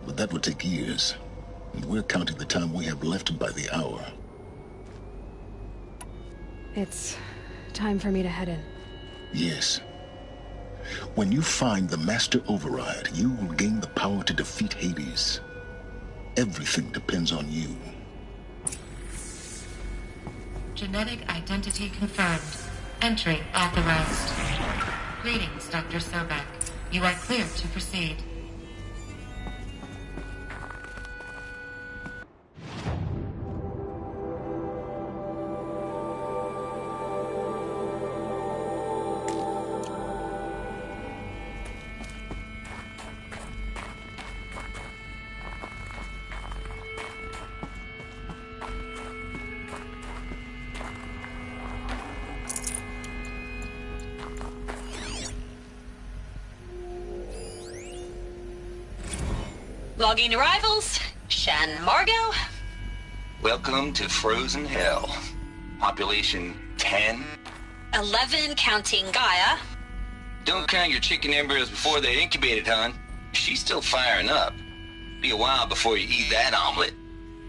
But that would take years, and we're counting the time we have left by the hour. It's time for me to head in. Yes. When you find the Master Override, you will gain the power to defeat Hades. Everything depends on you. Genetic identity confirmed. Entry authorized. Greetings, Dr. Sobek. You are clear to proceed. Logging arrivals. Shan Margot. Welcome to Frozen Hell. Population 10. 11 counting Gaia. Don't count your chicken embryos before they're incubated, hon. She's still firing up. Be a while before you eat that omelet.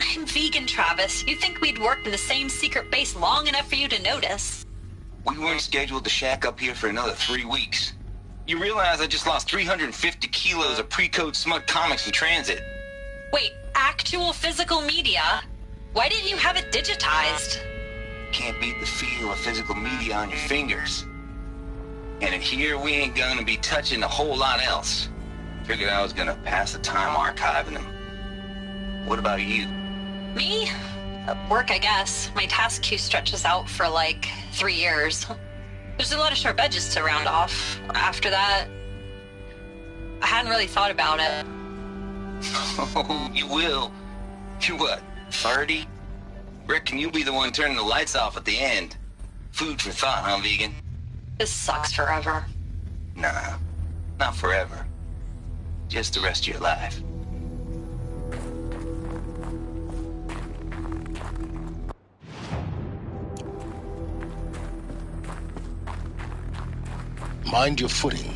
I'm vegan, Travis. You'd think we'd worked in the same secret base long enough for you to notice. We weren't scheduled to shack up here for another 3 weeks. You realize I just lost 350 kilos of pre-code smut comics in transit. Wait, actual physical media? Why didn't you have it digitized? Can't beat the feel of physical media on your fingers. And in here, we ain't gonna be touching a whole lot else. Figured I was gonna pass the time archiving them. What about you? Me? Work, I guess. My task queue stretches out for like 3 years. There's a lot of sharp edges to round off. After that, I hadn't really thought about it. Oh, you will. You're what, 30? Reckon you'll be the one turning the lights off at the end. Food for thought, huh, vegan? This sucks forever. Nah, not forever. Just the rest of your life. Mind your footing.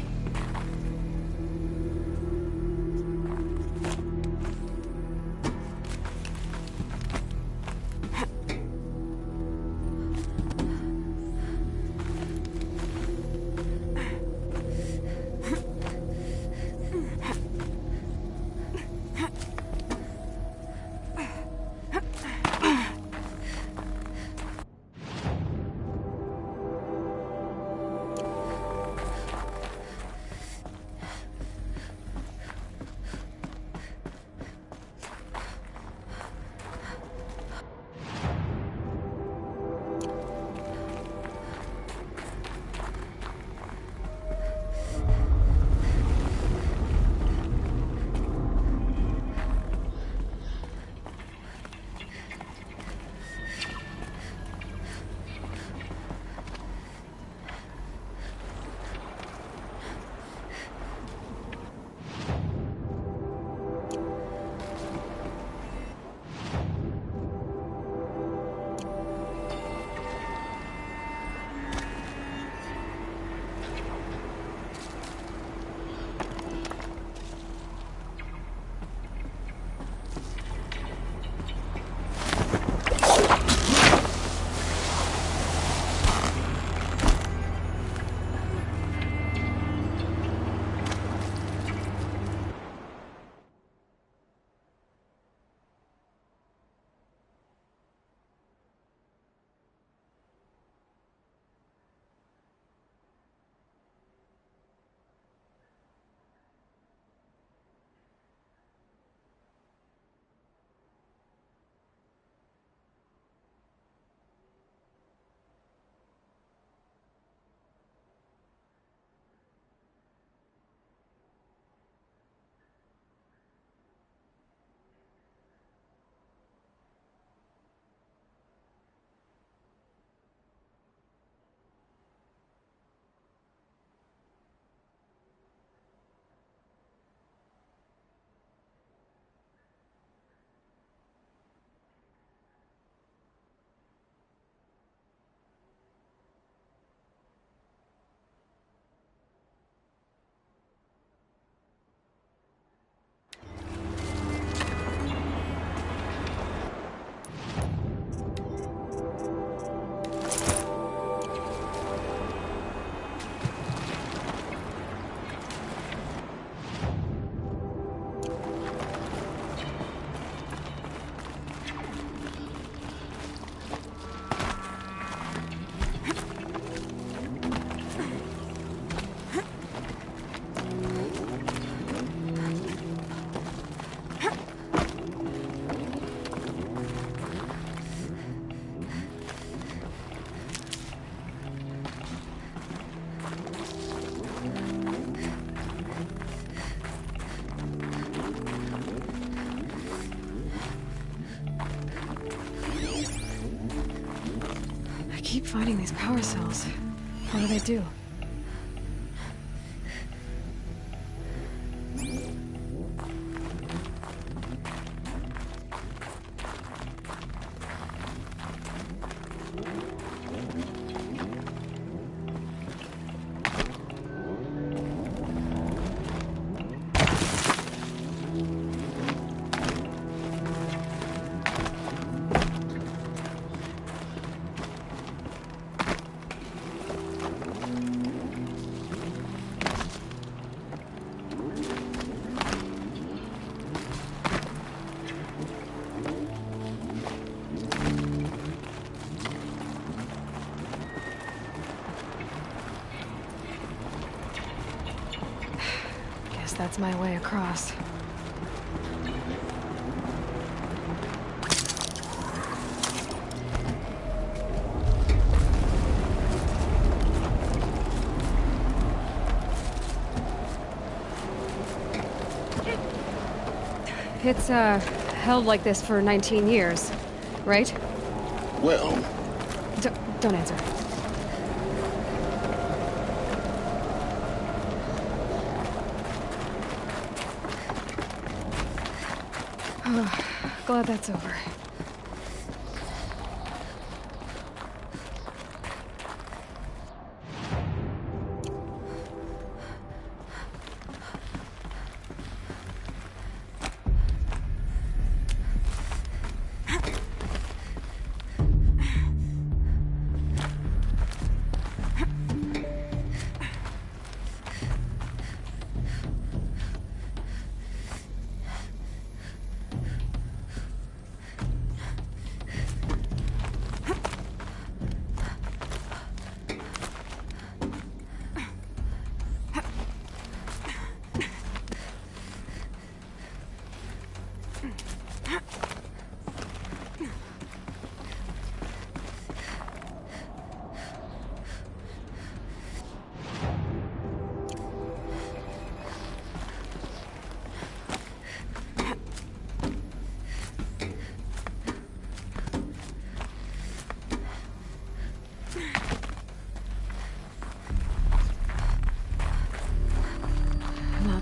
keep finding these power cells. What do they do? that's my way across. It's, held like this for 19 years, right? Well... Don't answer. Oh, glad that's over.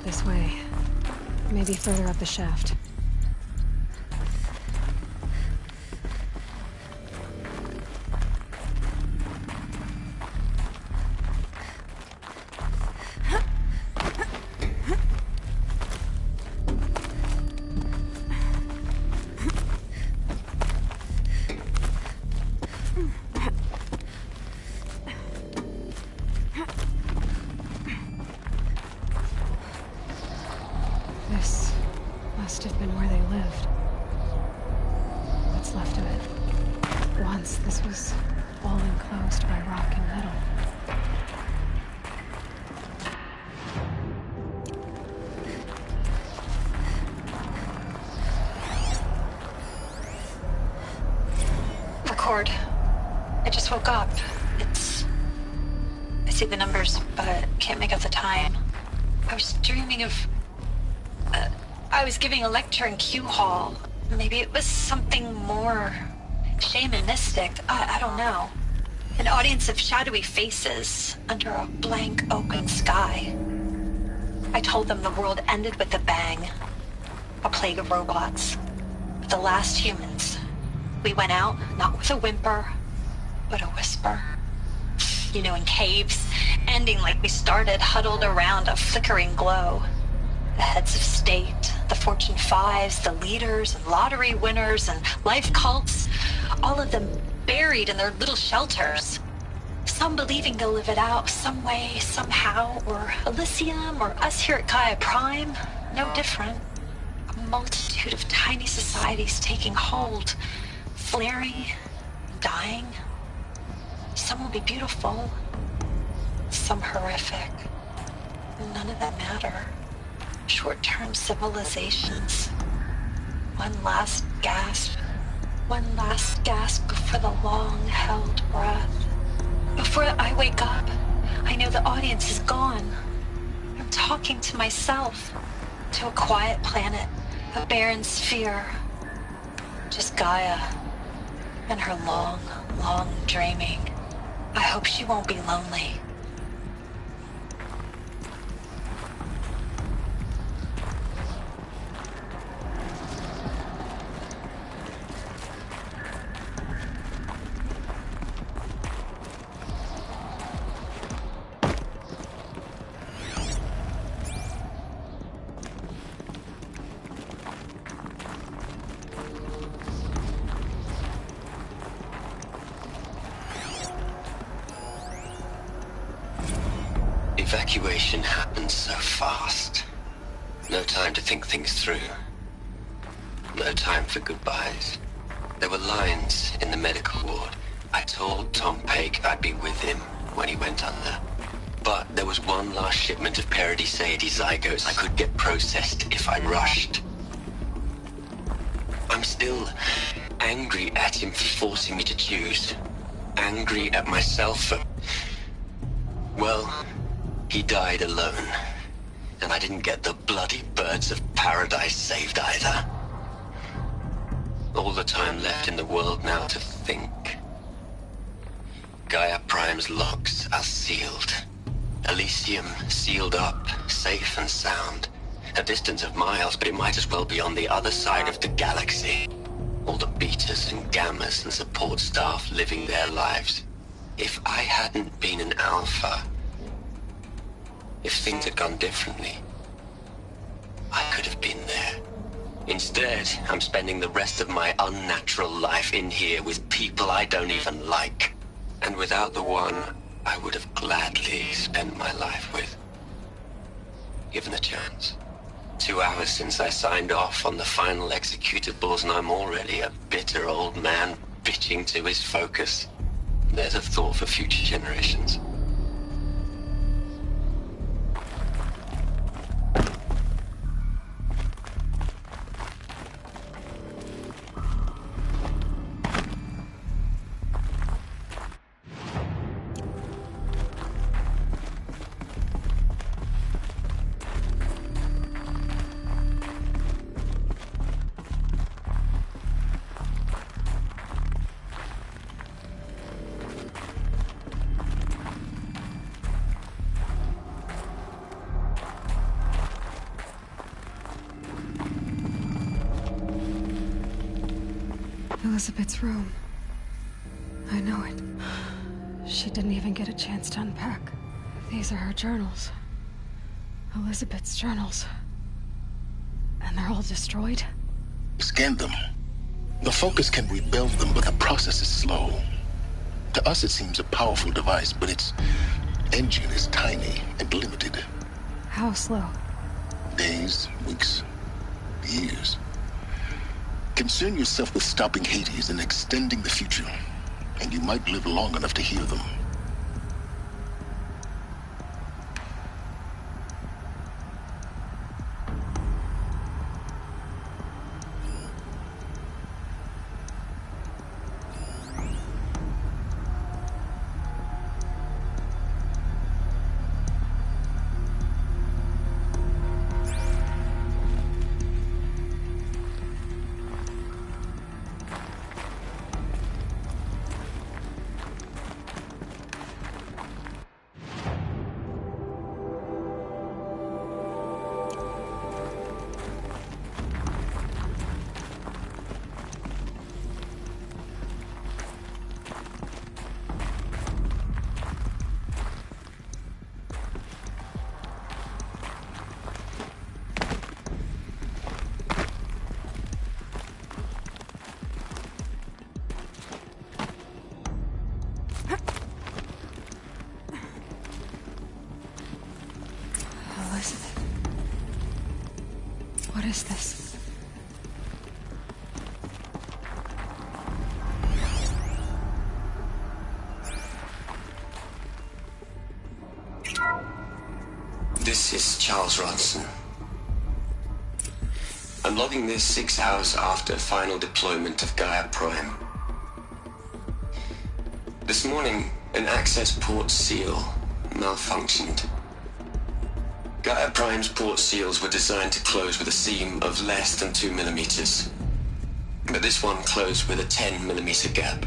This way. Maybe further up the shaft. This must have been where they lived. What's left of it. Once this was all enclosed by rock and metal. Record. I just woke up. I see the numbers, but can't make out the time. I was dreaming of... I was giving a lecture in Q Hall. Maybe it was something more shamanistic. I don't know. An audience of shadowy faces under a blank open sky. I told them the world ended with a bang. A plague of robots. The last humans. We went out, not with a whimper, but a whisper. You know, in caves, ending like we started, huddled around a flickering glow. The heads of state, the Fortune 5s, the leaders and lottery winners and life cults, all of them buried in their little shelters. Some believing they'll live it out some way, somehow, or Elysium, or us here at Gaia Prime, no different. A multitude of tiny societies taking hold, flaring, dying. Some will be beautiful, some horrific. None of them matter. Short-term civilizations. One last gasp. One last gasp before the long-held breath. Before I wake up, I know the audience is gone. I'm talking to myself. To a quiet planet. A barren sphere. Just Gaia. And her long, long dreaming. I hope she won't be lonely. Evacuation happened so fast. No time to think things through. No time for goodbyes. There were lines in the medical ward. I told Tom Paik I'd be with him when he went under. But there was one last shipment of Paradiseidae zygotes I could get processed if I rushed. I'm still angry at him for forcing me to choose. Angry at myself for... Well, he died alone. And I didn't get the bloody birds of paradise saved either. All the time left in the world now to think. Gaia Prime's locks are sealed. Elysium sealed up, safe and sound. A distance of miles, but it might as well be on the other side of the galaxy. All the betas and gammas and support staff living their lives. If I hadn't been an alpha, if things had gone differently, I could have been there. Instead, I'm spending the rest of my unnatural life in here with people I don't even like. And without the one I would have gladly spent my life with. Given a chance. 2 hours since I signed off on the final executables, and I'm already a bitter old man bitching to his focus. There's a thought for future generations. Elizabeth's room. I know it. She didn't even get a chance to unpack. These are her journals. Elizabeth's journals. And they're all destroyed? Scan them. The Focus can rebuild them, but the process is slow. To us, it seems a powerful device, but its engine is tiny and limited. How slow? Days, weeks, years. Concern yourself with stopping Hades and extending the future, and you might live long enough to hear them. What is this? This is Charles Ronson. I'm logging this 6 hours after final deployment of Gaia Prime. This morning, an access port seal malfunctioned. Gaia Prime's port seals were designed to close with a seam of less than 2 millimeters. But this one closed with a 10 millimeter gap.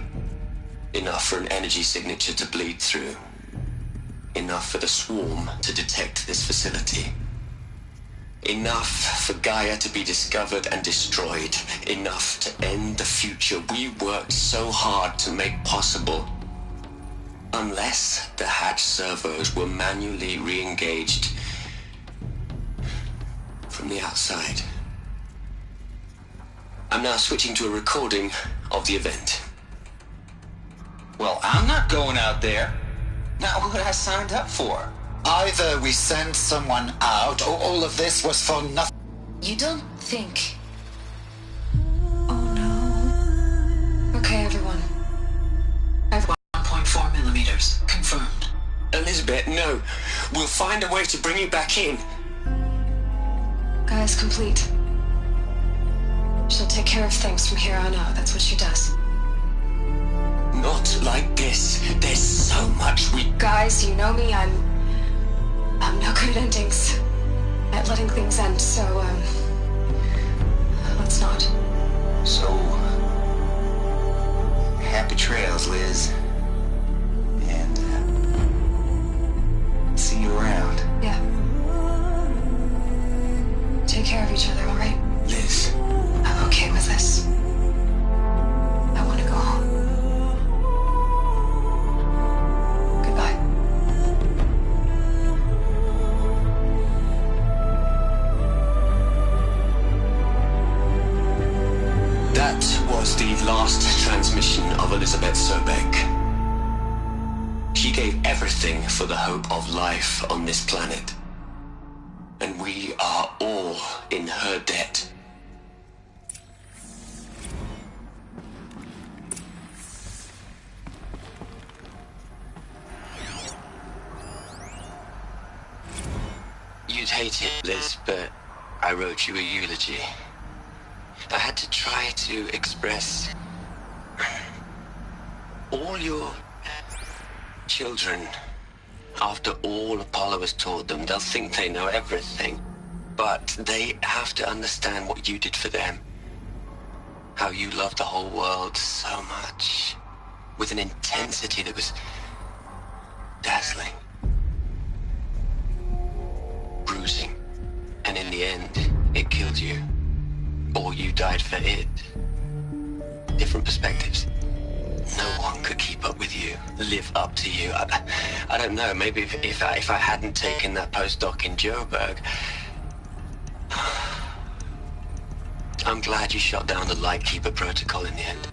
Enough for an energy signature to bleed through. Enough for the swarm to detect this facility. Enough for Gaia to be discovered and destroyed. Enough to end the future we worked so hard to make possible. Unless the hatch servos were manually re-engaged from the outside. I'm now switching to a recording of the event. Well, I'm not going out there. Not what I signed up for. Either we send someone out, or all of this was for nothing. You don't think... Oh no. Okay, everyone. I've 1.4 millimeters. Confirmed. Elizabeth, no. We'll find a way to bring you back in. Gaia's complete. She'll take care of things from here on out. That's what she does. Not like this. There's so much we... Guys, you know me. I'm no good at endings. At letting things end, so, let's not. So... happy trails, Liz. And, see you around. Yeah. Take care of each other, all right? Liz. I'm okay with this. I want to go home. Goodbye. That was the last transmission of Elizabeth Sobeck. She gave everything for the hope of life on this planet. And we are all in her debt. You'd hate it, Liz, but I wrote you a eulogy. I had to try to express all your children. After all Apollo has taught them, they'll think they know everything. But they have to understand what you did for them. How you loved the whole world so much. With an intensity that was dazzling. Bruising. And in the end, it killed you. Or you died for it. Different perspectives. No one could keep up with you, live up to you. I don't know, maybe if I hadn't taken that postdoc in Joburg. I'm glad you shot down the Lightkeeper protocol in the end.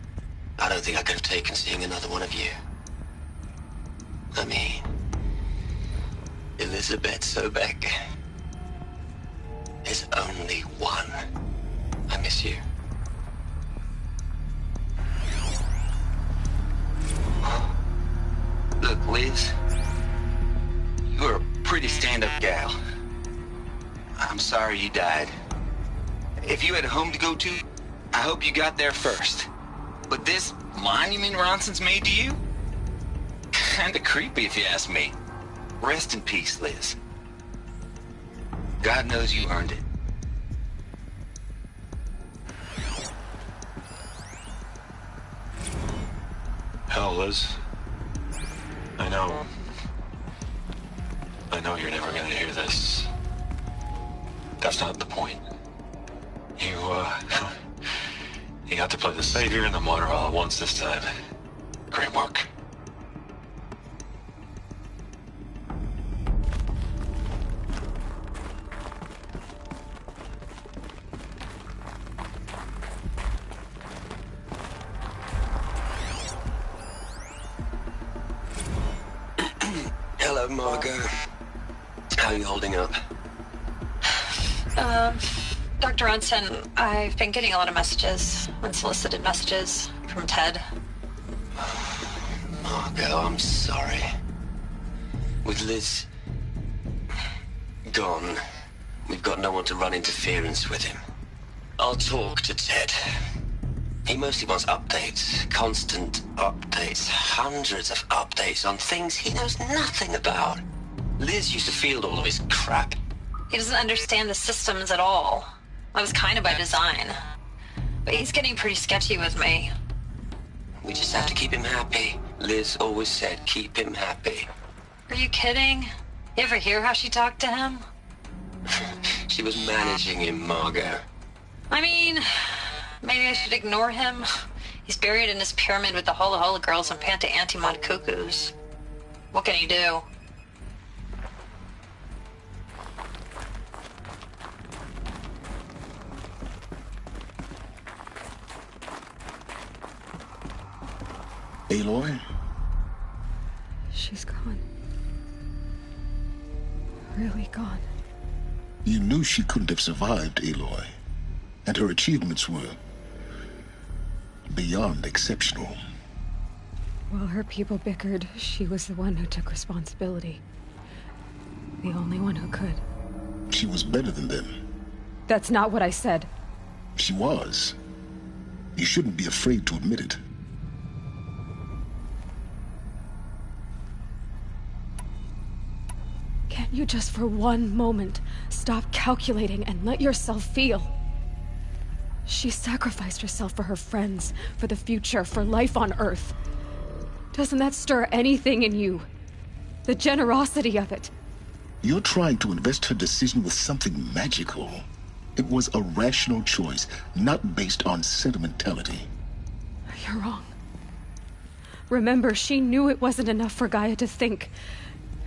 I don't think I could have taken seeing another one of you. I mean, Elizabeth Sobeck. There's only one. I miss you. Look, Liz, you're a pretty stand-up gal. I'm sorry you died. If you had a home to go to, I hope you got there first. But this monument Ronson's made to you? Kinda creepy if you ask me. Rest in peace, Liz. God knows you earned it. Hell, Liz. I know you're never gonna hear this. That's not the point. You got to play the savior and the martyr all at once this time. Great work. Hello, Margot. How are you holding up? Dr. Ronson, I've been getting a lot of messages, unsolicited messages from Ted. Margot, I'm sorry. With Liz gone, we've got no one to run interference with him. I'll talk to Ted. He mostly wants updates, constant updates, hundreds of updates on things he knows nothing about. Liz used to field all of his crap. He doesn't understand the systems at all. That was kind of by design. But he's getting pretty sketchy with me. We just have to keep him happy. Liz always said, keep him happy. Are you kidding? You ever hear how she talked to him? She was managing him, Margot. I mean, maybe I should ignore him. He's buried in his pyramid with the Hola Hola girls and Panta Antimod cuckoos. What can he do? Aloy? She's gone. Really gone. You knew she couldn't have survived, Aloy. And her achievements were beyond exceptional. While her people bickered, she was the one who took responsibility. the only one who could. She was better than them. That's not what I said. She was. You shouldn't be afraid to admit it. Can't you just for one moment stop calculating and let yourself feel? She sacrificed herself for her friends, for the future, for life on Earth. Doesn't that stir anything in you? The generosity of it. You're trying to invest her decision with something magical. It was a rational choice, not based on sentimentality. You're wrong. Remember, she knew it wasn't enough for Gaia to think.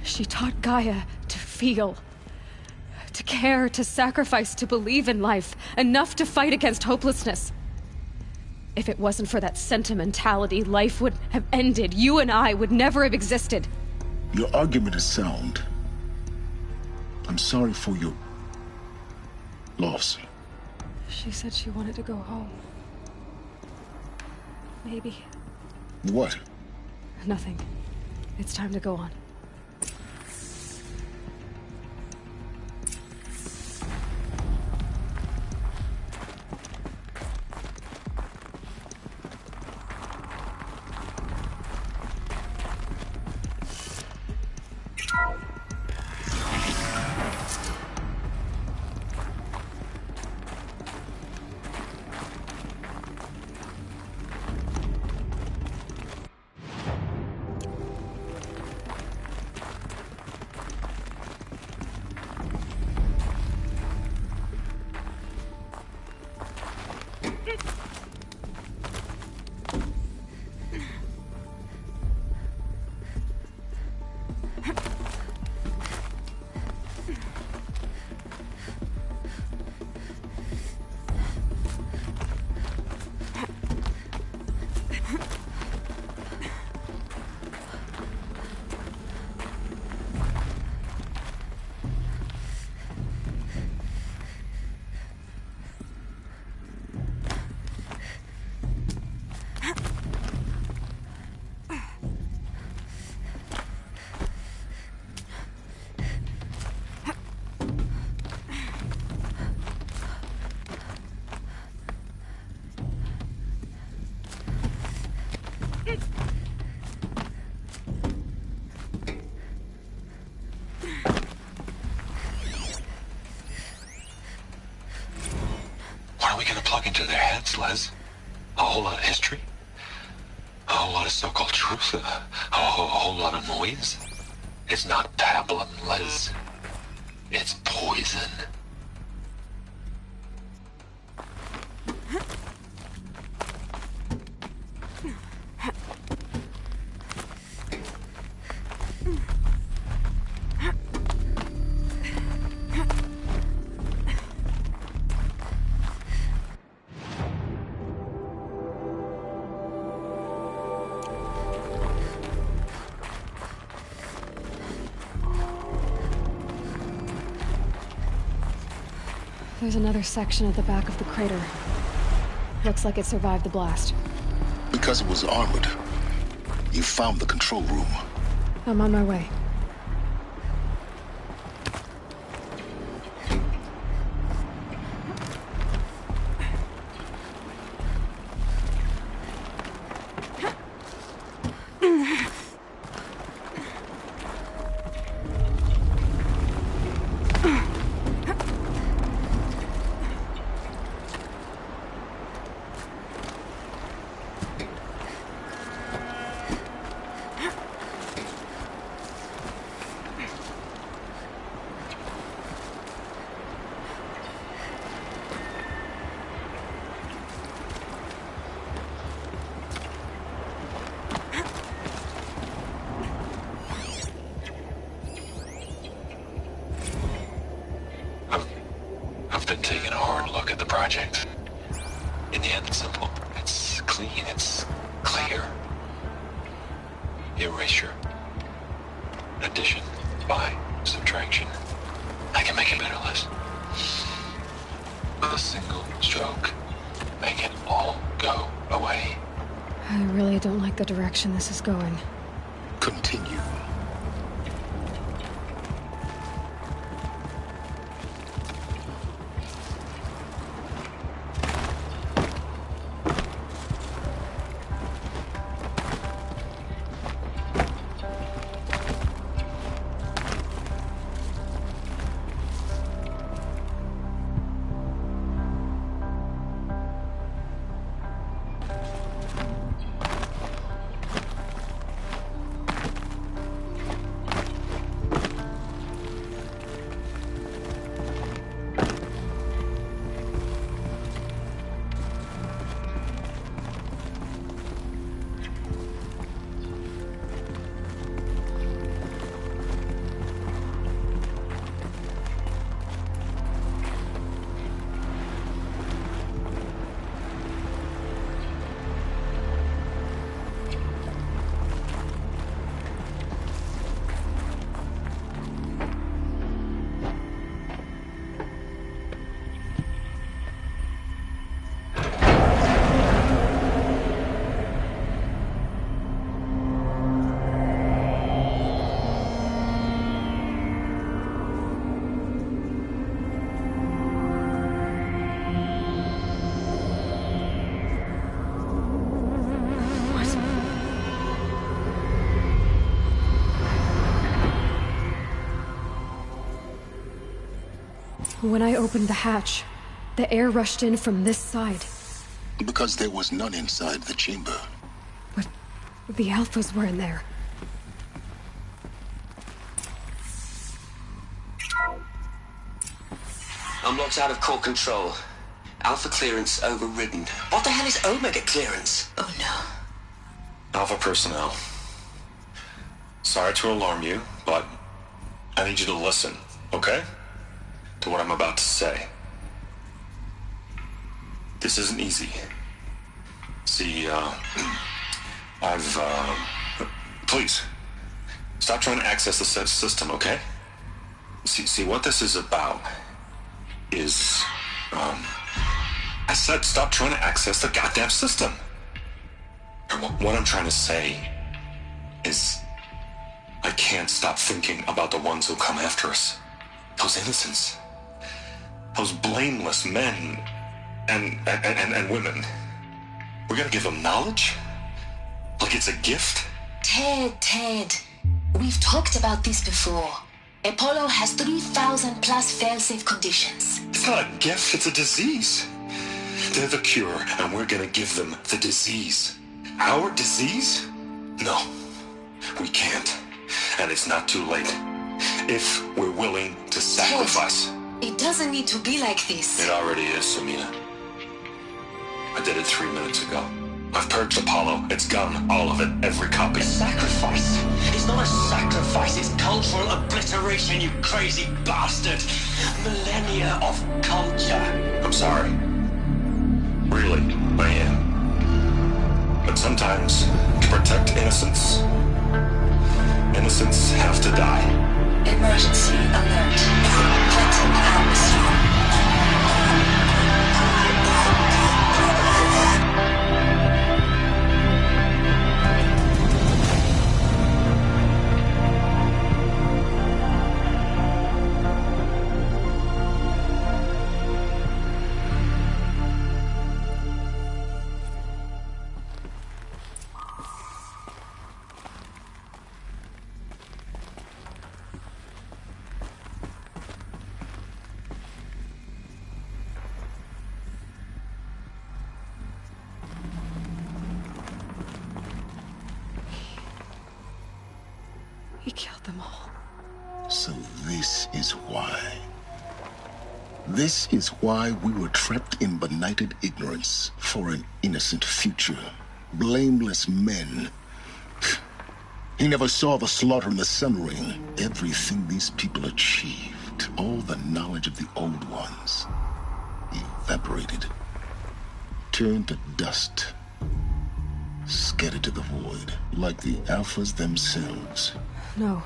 She taught Gaia to feel. To care, to sacrifice, to believe in life. Enough to fight against hopelessness. If it wasn't for that sentimentality, life would have ended. You and I would never have existed. Your argument is sound. I'm sorry for your loss. She said she wanted to go home. Maybe. What? Nothing. It's time to go on. Into their heads, Les. A whole lot of history. A whole lot of so-called truth. A whole lot of noise. It's not pablum, Les. It's poison. There's another section at the back of the crater. Looks like it survived the blast. Because it was armored. You found the control room. I'm on my way. I've been taking a hard look at the project. In the end, it's simple. It's clean. It's clear. Erasure. Addition. By. Subtraction. I can make it better, Les. With a single stroke. Make it all go away. I really don't like the direction this is going. Continue. When I opened the hatch, the air rushed in from this side. Because there was none inside the chamber. But the Alphas were in there. Unlock's out of core control. Alpha clearance overridden. What the hell is Omega clearance? Oh no. Alpha personnel. Sorry to alarm you, but I need you to listen, okay? To what I'm about to say. This isn't easy. See, please, stop trying to access the system, okay? See, what this is about is, I said stop trying to access the goddamn system. What I'm trying to say is, I can't stop thinking about the ones who come after us. Those innocents. Those blameless men and women. We're gonna give them knowledge? Like it's a gift? Ted. We've talked about this before. Apollo has 3,000 plus fail-safe conditions. It's not a gift, it's a disease. They're the cure, and we're gonna give them the disease. Our disease? No, we can't. And it's not too late. If we're willing to sacrifice. Ted, it doesn't need to be like this. It already is, Samina. I did it 3 minutes ago. I've purged Apollo. It's gone. All of it. Every copy. A sacrifice? It's not a sacrifice. It's cultural obliteration, you crazy bastard. Millennia of culture. I'm sorry. Really, I am. But sometimes, to protect innocence, innocents have to die. Emergency alert. Quantum atmosphere. He killed them all. So this is why. This is why we were trapped in benighted ignorance for an innocent future. Blameless men. He never saw the slaughter in the Sun Ring. Everything these people achieved, all the knowledge of the old ones, evaporated, turned to dust, scattered to the void, like the Alphas themselves. No.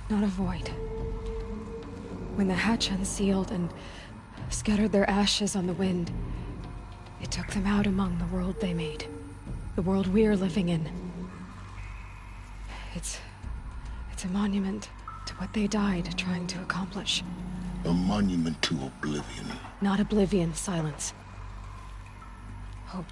Not a void. When the hatch unsealed and scattered their ashes on the wind, it took them out among the world they made. The world we're living in. It's a monument to what they died trying to accomplish. A monument to oblivion. Not oblivion, silence. Hope.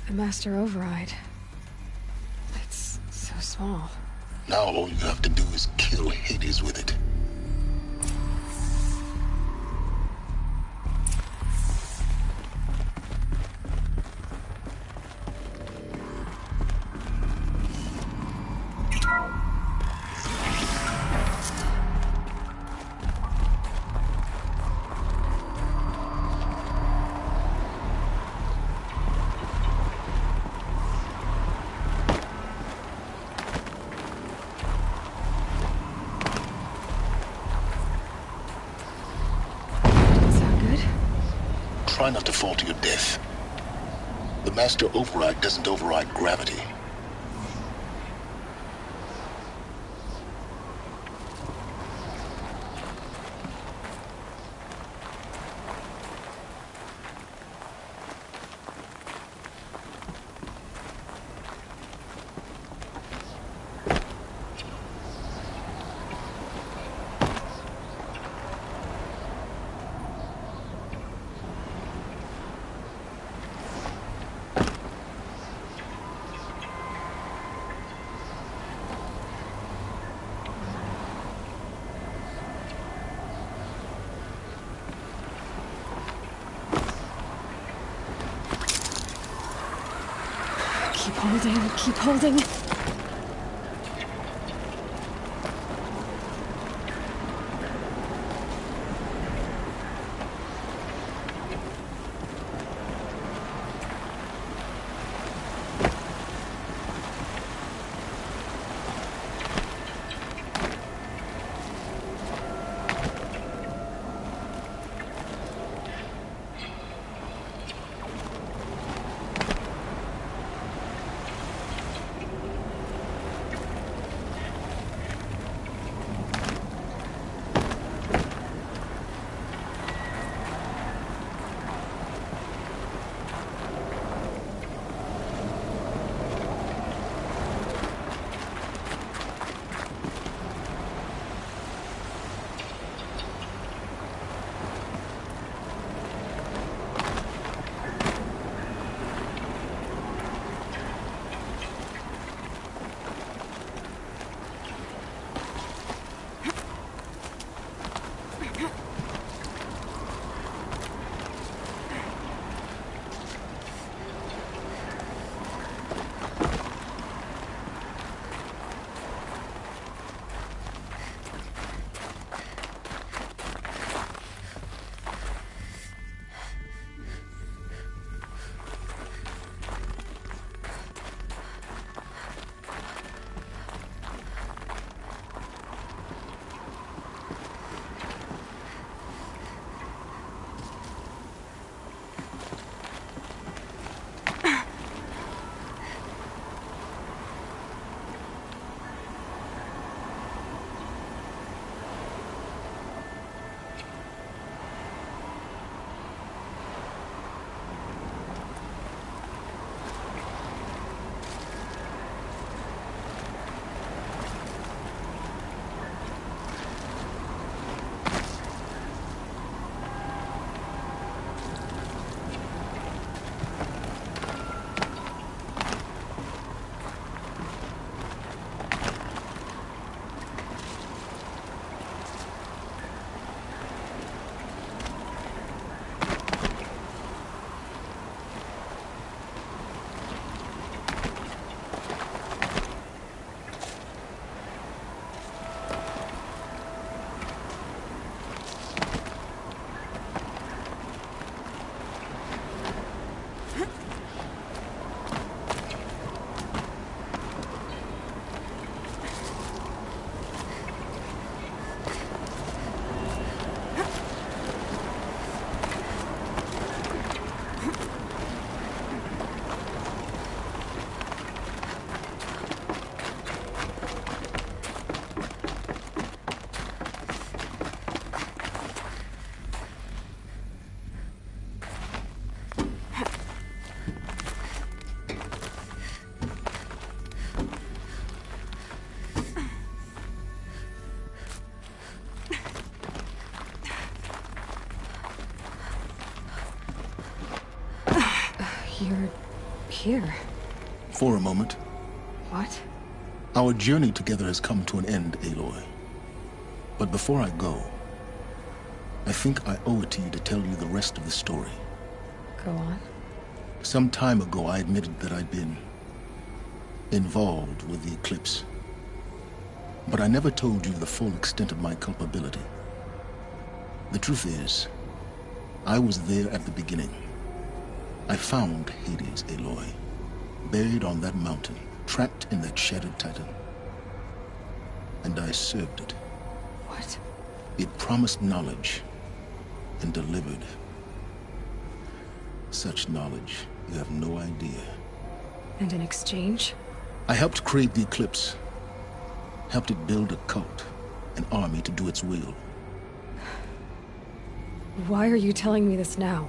The Master Override. It's so small. Now all you have to do is kill Hades with it. Try not to fall to your death. The Master Override doesn't override gravity. holding, keep holding. You're here. For a moment. What? Our journey together has come to an end, Aloy. But before I go, I think I owe it to you to tell you the rest of the story. Go on. Some time ago, I admitted that I'd been involved with the eclipse. But I never told you the full extent of my culpability. The truth is, I was there at the beginning. I found Hades, Aloy, buried on that mountain, trapped in that shattered titan. And I served it. What? It promised knowledge and delivered. Such knowledge, you have no idea. And in exchange? I helped create the Eclipse. Helped it build a cult, an army to do its will. Why are you telling me this now?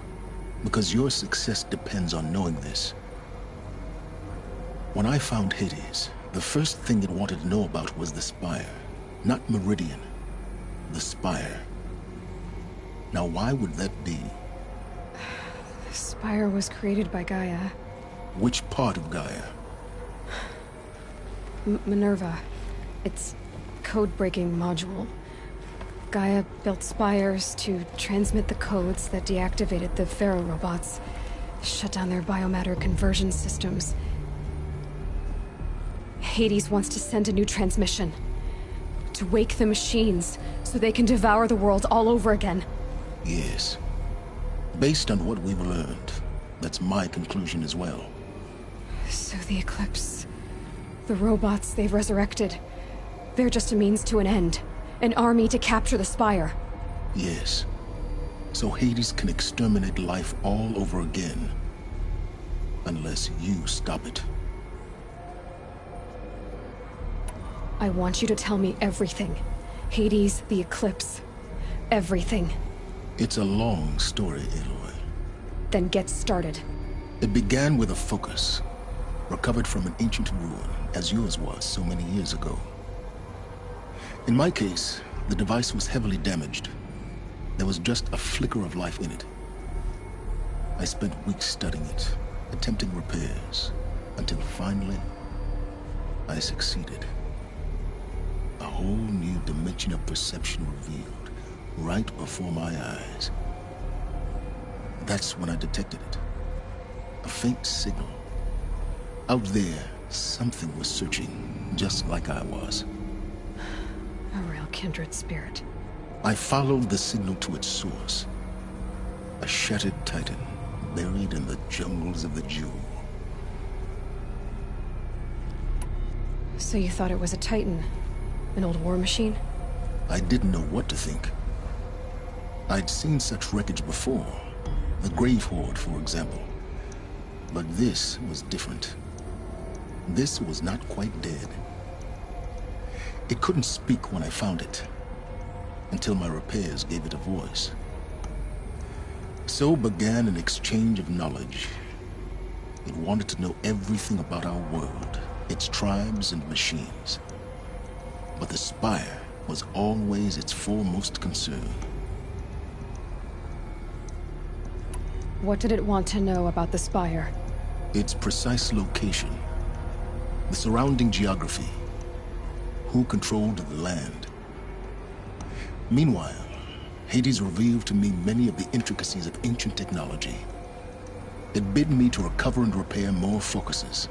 Because your success depends on knowing this. When I found Hades, the first thing it wanted to know about was the Spire. Not Meridian. The Spire. Now why would that be? The Spire was created by Gaia. Which part of Gaia? Minerva. Its code-breaking module. Gaia built spires to transmit the codes that deactivated the Pharaoh robots, shut down their biomatter conversion systems. Hades wants to send a new transmission. To wake the machines, so they can devour the world all over again. Yes. Based on what we've learned, that's my conclusion as well. So the Eclipse... the robots they've resurrected... they're just a means to an end. An army to capture the Spire. Yes. So Hades can exterminate life all over again. Unless you stop it. I want you to tell me everything. Hades, the Eclipse. Everything. It's a long story, Aloy. Then get started. It began with a focus. Recovered from an ancient ruin, as yours was so many years ago. In my case, the device was heavily damaged. There was just a flicker of life in it. I spent weeks studying it, attempting repairs, until finally, I succeeded. A whole new dimension of perception revealed, right before my eyes. That's when I detected it. A faint signal. Out there, something was searching, just like I was. A real kindred spirit. I followed the signal to its source. A shattered titan, buried in the jungles of the Jewel. So you thought it was a titan? An old war machine? I didn't know what to think. I'd seen such wreckage before. The Grave Horde, for example. But this was different. This was not quite dead. It couldn't speak when I found it, until my repairs gave it a voice. So began an exchange of knowledge. It wanted to know everything about our world, its tribes and machines. But the Spire was always its foremost concern. What did it want to know about the Spire? Its precise location, the surrounding geography, who controlled the land. Meanwhile, Hades revealed to me many of the intricacies of ancient technology. It bid me to recover and repair more focuses.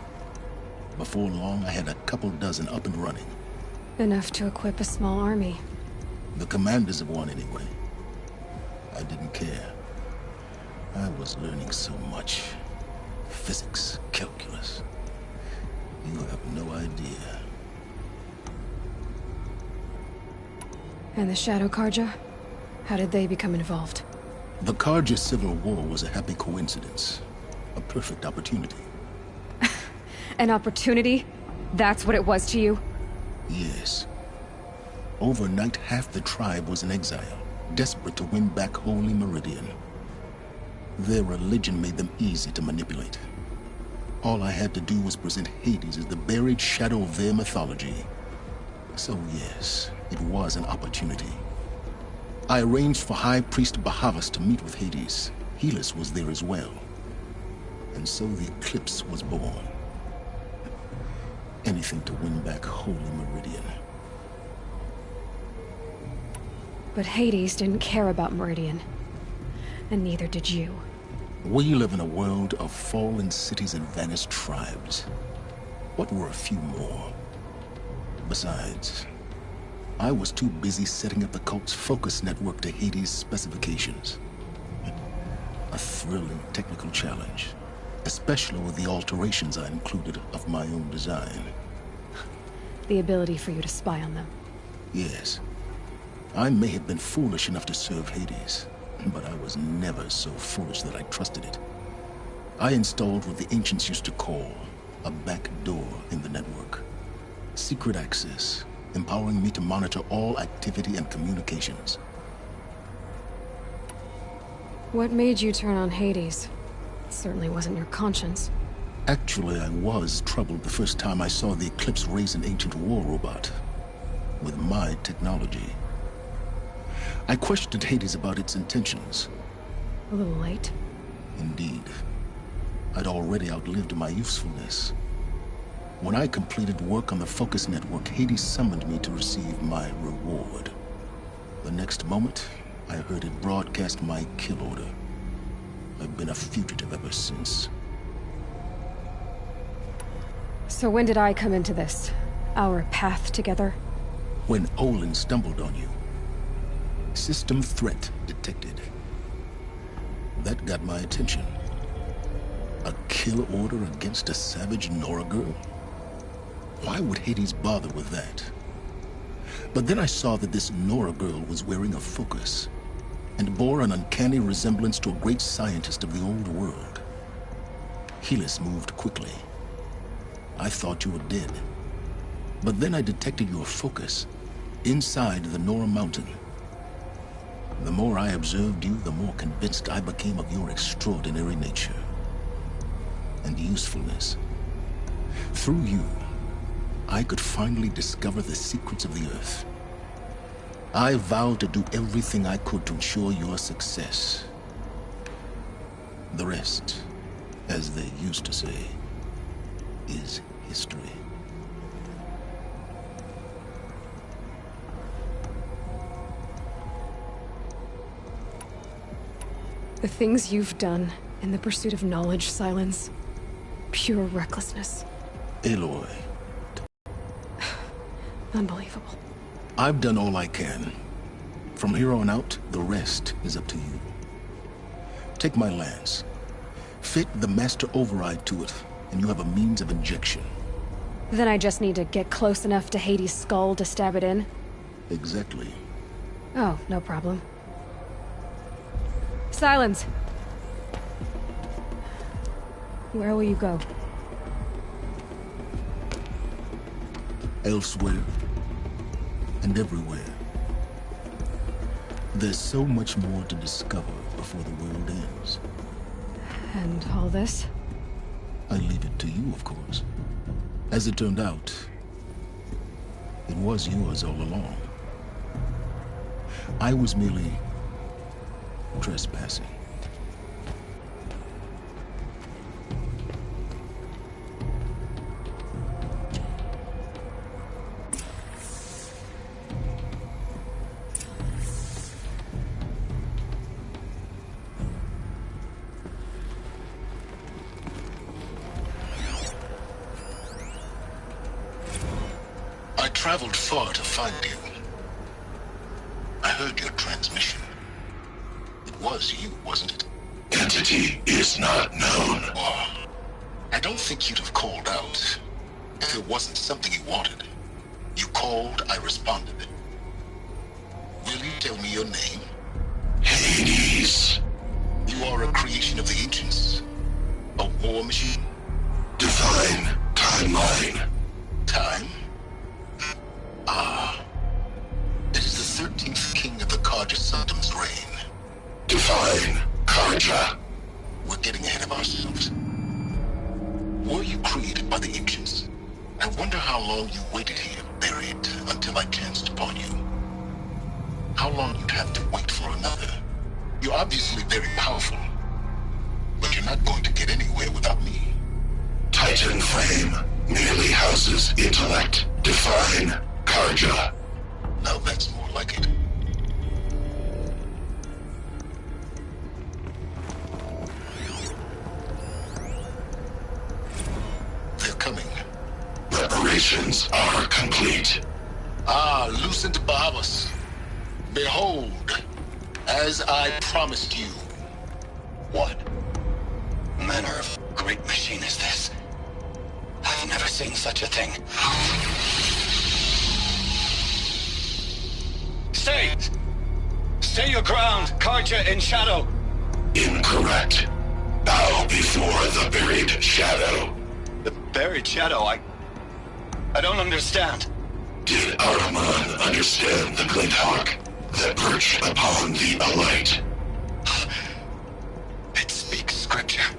Before long, I had a couple dozen up and running. Enough to equip a small army. The commanders of one, anyway. I didn't care. I was learning so much. Physics, calculus. You have no idea. And the Shadow Carja? How did they become involved? The Carja civil war was a happy coincidence. A perfect opportunity. An opportunity? That's what it was to you? Yes. Overnight, half the tribe was in exile, desperate to win back Holy Meridian. Their religion made them easy to manipulate. All I had to do was present Hades as the buried shadow of their mythology. So yes, it was an opportunity. I arranged for High Priest Bahavas to meet with Hades. Helis was there as well. And so the Eclipse was born. Anything to win back Holy Meridian. But Hades didn't care about Meridian. And neither did you. We live in a world of fallen cities and vanished tribes. What were a few more? Besides, I was too busy setting up the cult's focus network to Hades' specifications. A thrilling technical challenge, especially with the alterations I included of my own design. The ability for you to spy on them. Yes. I may have been foolish enough to serve Hades, but I was never so foolish that I trusted it. I installed what the ancients used to call a back door in the network. Secret access, empowering me to monitor all activity and communications. What made you turn on Hades? It certainly wasn't your conscience. Actually, I was troubled the first time I saw the Eclipse raise an ancient war robot. With my technology. I questioned Hades about its intentions. A little late. Indeed. I'd already outlived my usefulness. When I completed work on the Focus Network, Hades summoned me to receive my reward. The next moment, I heard it broadcast my kill order. I've been a fugitive ever since. So when did I come into this? Our path together? When Olin stumbled on you. System threat detected. That got my attention. A kill order against a savage Nora girl? Why would Hades bother with that? But then I saw that this Nora girl was wearing a focus and bore an uncanny resemblance to a great scientist of the old world. Helis moved quickly. I thought you were dead. But then I detected your focus inside the Nora mountain. The more I observed you, the more convinced I became of your extraordinary nature and usefulness. Through you, I could finally discover the secrets of the Earth. I vowed to do everything I could to ensure your success. The rest, as they used to say, is history. The things you've done in the pursuit of knowledge, Silence. Pure recklessness. Aloy. Unbelievable. I've done all I can. From here on out, the rest is up to you. Take my lance. Fit the master override to it, and you have a means of injection. Then I just need to get close enough to Hades' skull to stab it in? Exactly. Oh, no problem. Silence! Where will you go? Elsewhere. And everywhere. There's so much more to discover before the world ends. And all this? I leave it to you, of course. As it turned out, it was yours all along. I was merely trespassing. I traveled far to find you. I heard your transmission. It was you, wasn't it? Entity is not known. Oh, I don't think you'd have called out if it wasn't something you wanted. You called, I responded. Will you tell me your name? Hades. You are a creation of the ancients. A war machine. Divine timeline. Time? Ah. It is the 13th king of the Carja Sanctum's reign. Divine Carja. We're getting ahead of ourselves. Were you created by the ancients? I wonder how long you waited here, buried, until I chanced upon you. How long you'd have to wait for another. You're obviously very powerful, but you're not going to get anywhere without me. Titan Flame merely houses intellect. Divine Carja. Now that's more like it. They're coming. Preparations are complete. Ah, Lucent Bahavas. Behold, as I promised you. What manner of great machine is this? I've never seen such a thing. Stay! Stay your ground, Carja in shadow! Incorrect. Bow before the buried shadow. The buried shadow? I don't understand. Did Ahriman understand the glint hawk that perched upon the alight? It speaks scripture.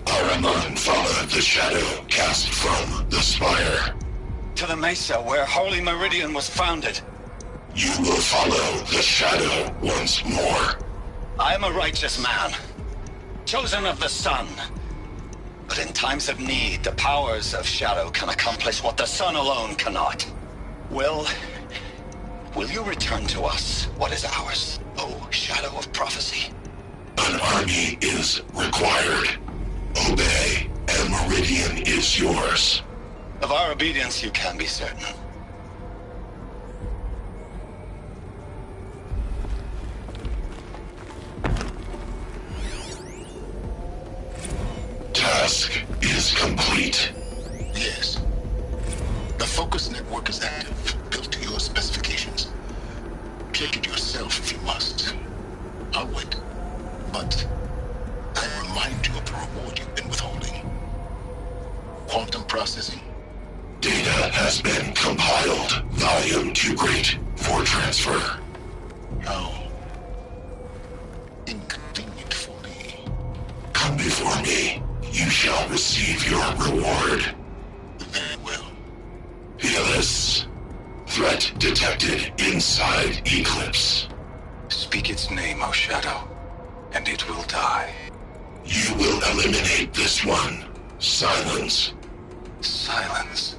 Ahriman followed the shadow cast from the spire. To the mesa where Holy Meridian was founded. You will follow the shadow once more. I am a righteous man, chosen of the sun. But in times of need, the powers of shadow can accomplish what the sun alone cannot. Will you return to us what is ours, O Shadow of Prophecy? An army is required. Obey, and Meridian is yours. Of our obedience, you can be certain. Task is complete. Yes. The Focus network is active, built to your specifications. Check it yourself if you must. I'll wait. But I remind you of the reward you've been withholding. Quantum processing. Data has been compiled. Volume too great for transfer. How inconvenient for me. Come before me. You shall receive your reward. Very well. Helis. Threat detected inside Eclipse. Speak its name, O Shadow, and it will die. You will eliminate this one. Silence. Silence.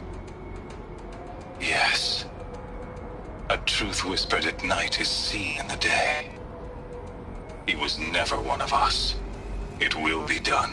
Yes. A truth whispered at night is seen in the day. He was never one of us. It will be done.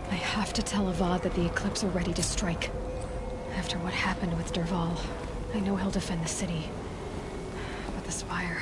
I have to tell Avad that the Eclipse are ready to strike. After what happened with Dervahl, I know he'll defend the city. But the Spire...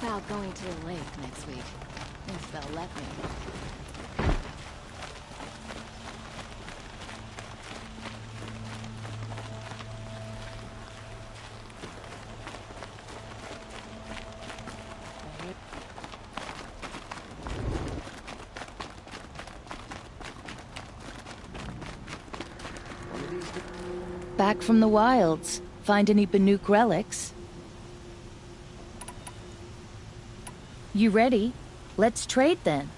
About going to the lake next week, if they'll let me. Back from the wilds. Find any Banuk relics? You ready? Let's trade then.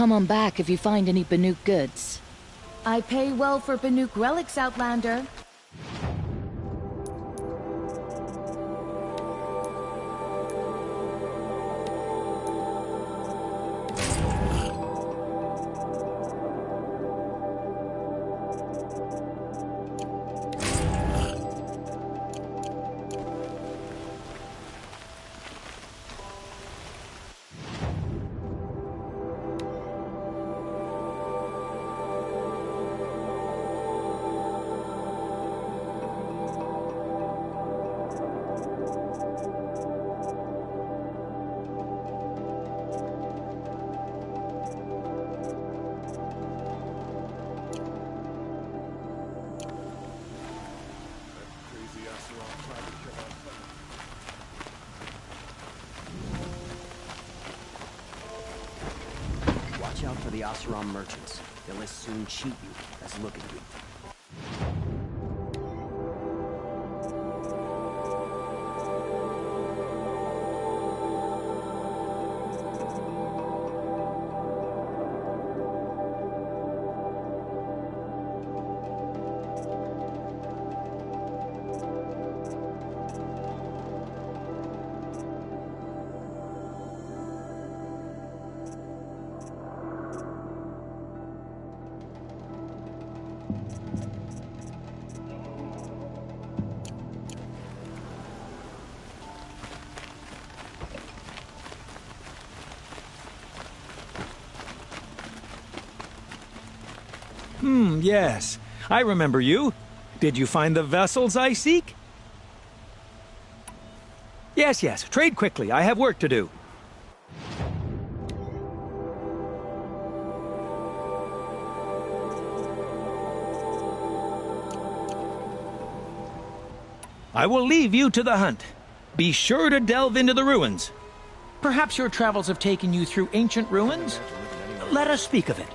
Come on back if you find any Banuk goods. I pay well for Banuk relics, Outlander. Watch out for the Oseram merchants. They'll as soon cheat you as look at you. Yes. I remember you. Did you find the vessels I seek? Yes, yes. Trade quickly. I have work to do. I will leave you to the hunt. Be sure to delve into the ruins. Perhaps your travels have taken you through ancient ruins? Let us speak of it.